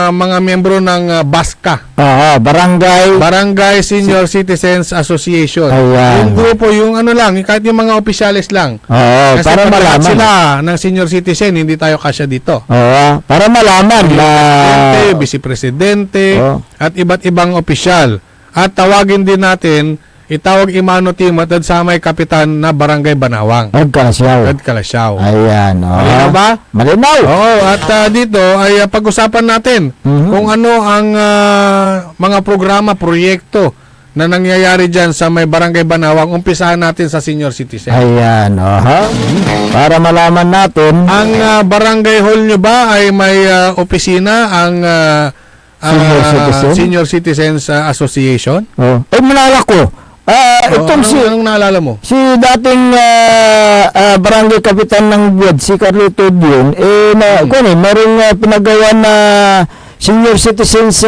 mga membro ng BASCA. Barangay Senior Citizens Association. Yung grupo, yung kahit yung mga opisyalis lang. Kasi para malaman sila ng senior citizen, hindi tayo kasya dito. Para malaman na Vice Presidente, at iba't ibang opisyal. At tawagin din natin, itawag Imano Team at sa may kapitan na Barangay Banawang. Kalasyaw. Ayan. Malinaw ba? Malinaw. At dito ay pag-usapan natin kung ano ang mga programa, proyekto na nangyayari dyan sa may Barangay Banawang. Umpisahan natin sa senior citizen. Ayan. Para malaman natin. Ang barangay hall nyo ba ay may opisina ang Senior Citizens Association? Malala ko. Itong anong naalala mo? Si dating barangay kapitan ng Buwad, si Carlito Dion, merong pinagawa na senior citizens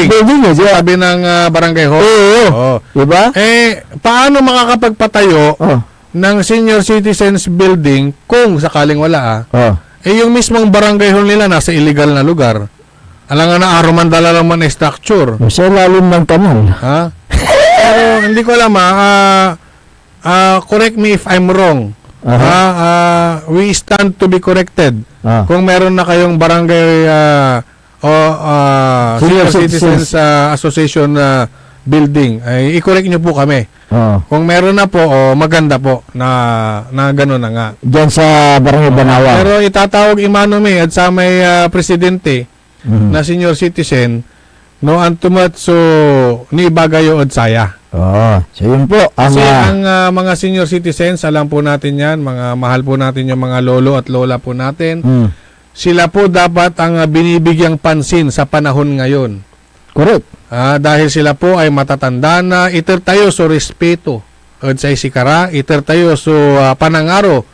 building. Sabi ng barangay hall. Diba? Paano makakapagpatayo ng senior citizens building kung sakaling wala yung mismong barangay hall nila nasa illegal na lugar. Alam nga na aromandala lang man structure. Sa lalim ng kanal. Pero hindi ko alam correct me if I'm wrong. We stand to be corrected. Kung meron na kayong barangay Senior Citizens Association building, ay i-correct nyo po kami. Kung meron na po, maganda po na gano'n na nga. Diyan sa Barangay Banawang. Pero itatawag Imano Mi at sa may presidente na senior citizen, no antumatso ni Bagayo od saya. So yun po. Kasi ang mga senior citizens, alam po natin yan, mga mahal po natin yung mga lolo at lola po natin. Sila po dapat ang binibigyang pansin sa panahon ngayon. Correct. Dahil sila po ay matatanda na, iter tayo so respeto od say sikara, iter tayo so panangaro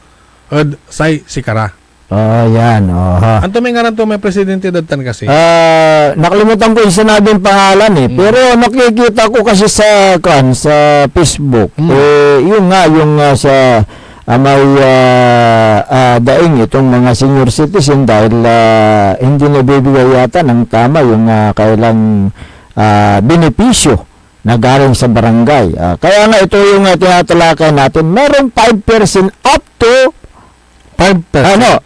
od say sikara. Oh, yan. Oh. Ang tumingaran to may presidente datan kasi. Nakalimutan ko yung sinabing pangalan pero nakikita ko kasi sa Facebook. Yung sa may daing itong mga senior citizen dahil hindi nabibigay yata ng tama yung kailang benepisyo na galing sa barangay. Kaya nga ito yung tinatalakay natin. Merong 5% up to 5%. 1%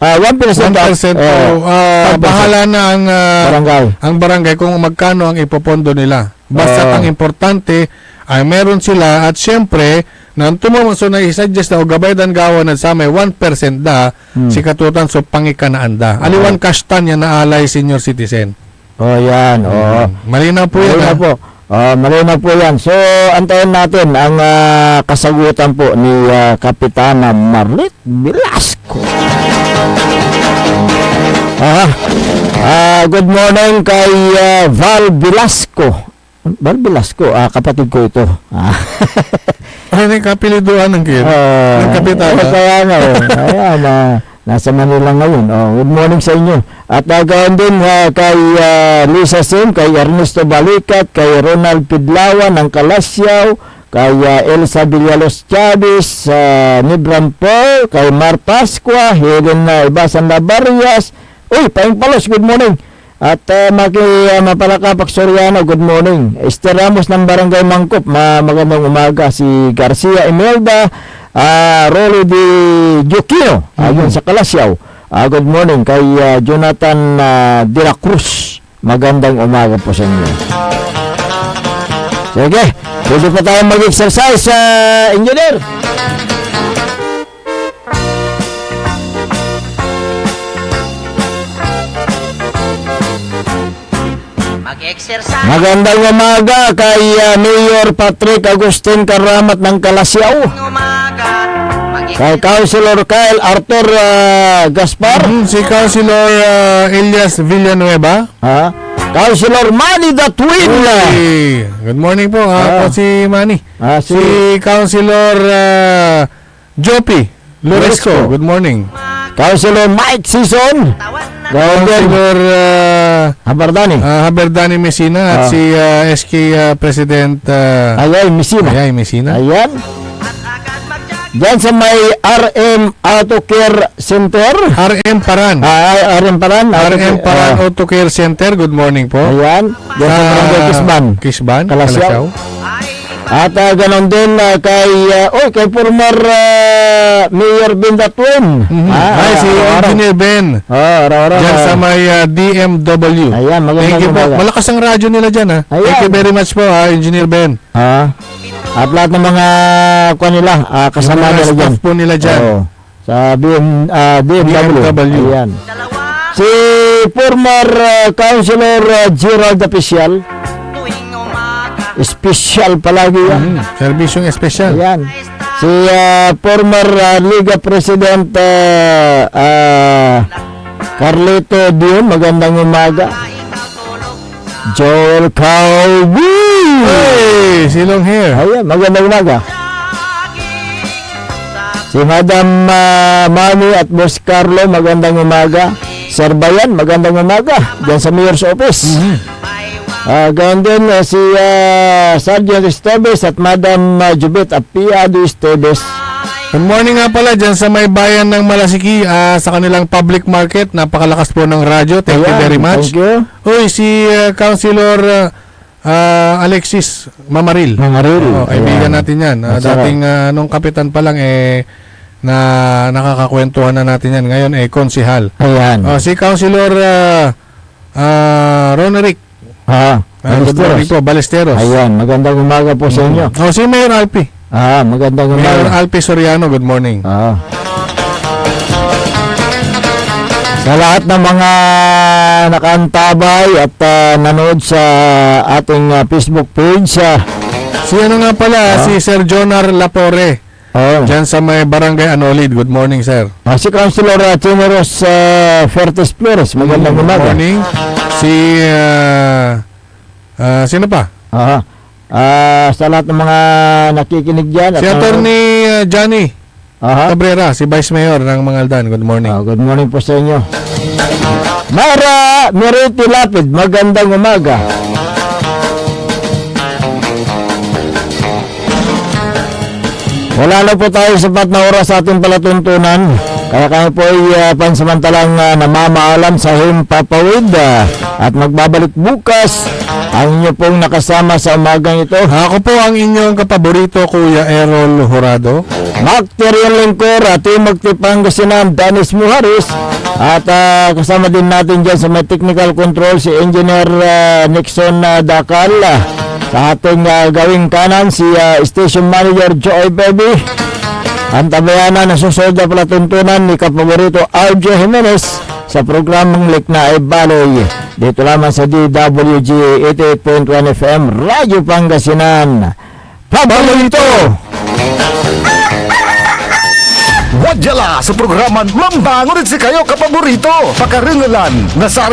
Bahala na ang barangay. ang barangay kung magkano ang ipopondo nila. Basta ang importante ay meron sila at syempre nang tumulong so na i-suggest na o gabay dan gawan at sa may 1% da si katutan so pangikanaan da. Aliwan kashtan yan na alay senior citizen. Yan. Malinaw po yan. Malinaw po. Malinaw po yan. So, antayin natin ang kasagutan po ni Kapitana Marlit Velasco. Good morning kay Val Velasco. Val Velasco, kapatid ko ito. Ano yung kapiliduan ng kid? Ng kapitana? Kaya nga. Ayan, nasa Manila ngayon. Good morning sa inyo. At gawin din kay Lisa Sim, kay Ernesto Balikat, kay Ronald Pidlawan ng Kalasyaw, kay Elsa Villalos Chavez, Nibram Paul, kay Mar Pascua, Helen Ibasan Labarias. Uy, Paing Palos, good morning. At Mapalakapak Soriano, good morning. Esther Ramos ng Barangay Mangkop, magandang umaga. Si Garcia Imelda, Rolly Di Jukino, ayun sa Kalasyaw. Good morning kay Jonathan De La Cruz. Magandang umaga po sa inyo. Sige, pwede pa tayo mag-exercise, engineer. Mag-exercise. Magandang umaga kay Mayor Patrick Agustin Karamat ng Kalasyaw. Kay Councilor Kyle Arthur Gaspar. Si Councilor Elias Villanueva. Councilor Manny the Twin. Good morning po. Ako si Manny. Si Councilor Jopi Loresco. Good morning. Councilor Mike Sison. Councilor Haberdani Messina at si SK President Ayay Messina. Ayan. Diyan sa may RM Auto Care Center. RM Paran. RM Paran. RM Paran Auto Care Center. Good morning po. Ayan. Diyan sa Barangay Kisban. Kalasyaw. At ganon din kay former Mayor Ben the Twin. Si Engineer Ben. Diyan sa may DMW. Ayan, thank you po. Malakas ang radyo nila dyan. Thank you very much po, Engineer Ben. At lahat ng mga kasama nila dyan. Po nila dyan. Sa DMW. Ayan. Si former Councilor Gerald Official. Special palagi yan. Servisyong espesyal. Ayan. Si former Liga President Carlito Dion, magandang umaga. Joel Calvi. Hey, silong hair. Ayan, magandang umaga. Si Madam Mami at Boss Carlo, magandang umaga. Sir Bayan, magandang umaga. Diyan sa Mayor's Office. Gawin din si Sergeant Esteves at Madam Jubit Apiado Esteves. Good morning nga pala dyan sa may bayan ng Malasiki sa kanilang public market. Napakalakas po ng radyo. Thank you very much. Thank you. Uy, si Councilor Alexis Mamaril. Kaibigan natin yan. Dating nung kapitan pa lang na nakakakwentuhan na natin yan. Ngayon konsihal. Ayan. Si Councilor Ronerick. Good morning po, Balesteros. Ayan, magandang umaga po sa inyo. Si Mayor Alpi. Magandang umaga. Mayor Alpi Soriano, good morning. Sa lahat ng mga nakaantabay at nanood sa ating Facebook page. Si ano nga pala, si Sir Jonar Lapore. Diyan sa may Barangay Anolid. Good morning, sir. Si Councilor Chineros Fertis Flores, magandang umaga. Good morning. Sino pa? Sa lahat ng mga nakikinig dyan. Si Attorney Johnny Aha. Cabrera, si Vice Mayor ng Mangaldan. Good morning. Good morning po sa inyo. Mara Meriti Lapid, magandang umaga. Wala na po tayo sapat na oras sa ating palatuntunan. Kaya kami po ay pansamantalang namamaalam sa Himpapawid at magbabalik bukas ang inyo pong nakasama sa umagang ito. Ako po ang inyong kapaborito, Kuya Errol Jurado. Bacterial Lingkor at Team Magtipangasinan, Dennis Muharis. At kasama din natin dyan sa may technical control si Engineer Nixon Dakal. Sa ating gawing kanan si Station Manager Joy Baby. Ang tabayanan na susunod na palatuntunan ni kapaborito RJ Jimenez sa programang Likna ay Baloy. Dito lamang sa DWG 88.1 FM Radyo Pangasinan. Paborito! Wadyala sa programan Mambangon si kayo kapaborito. Pakaringalan na sa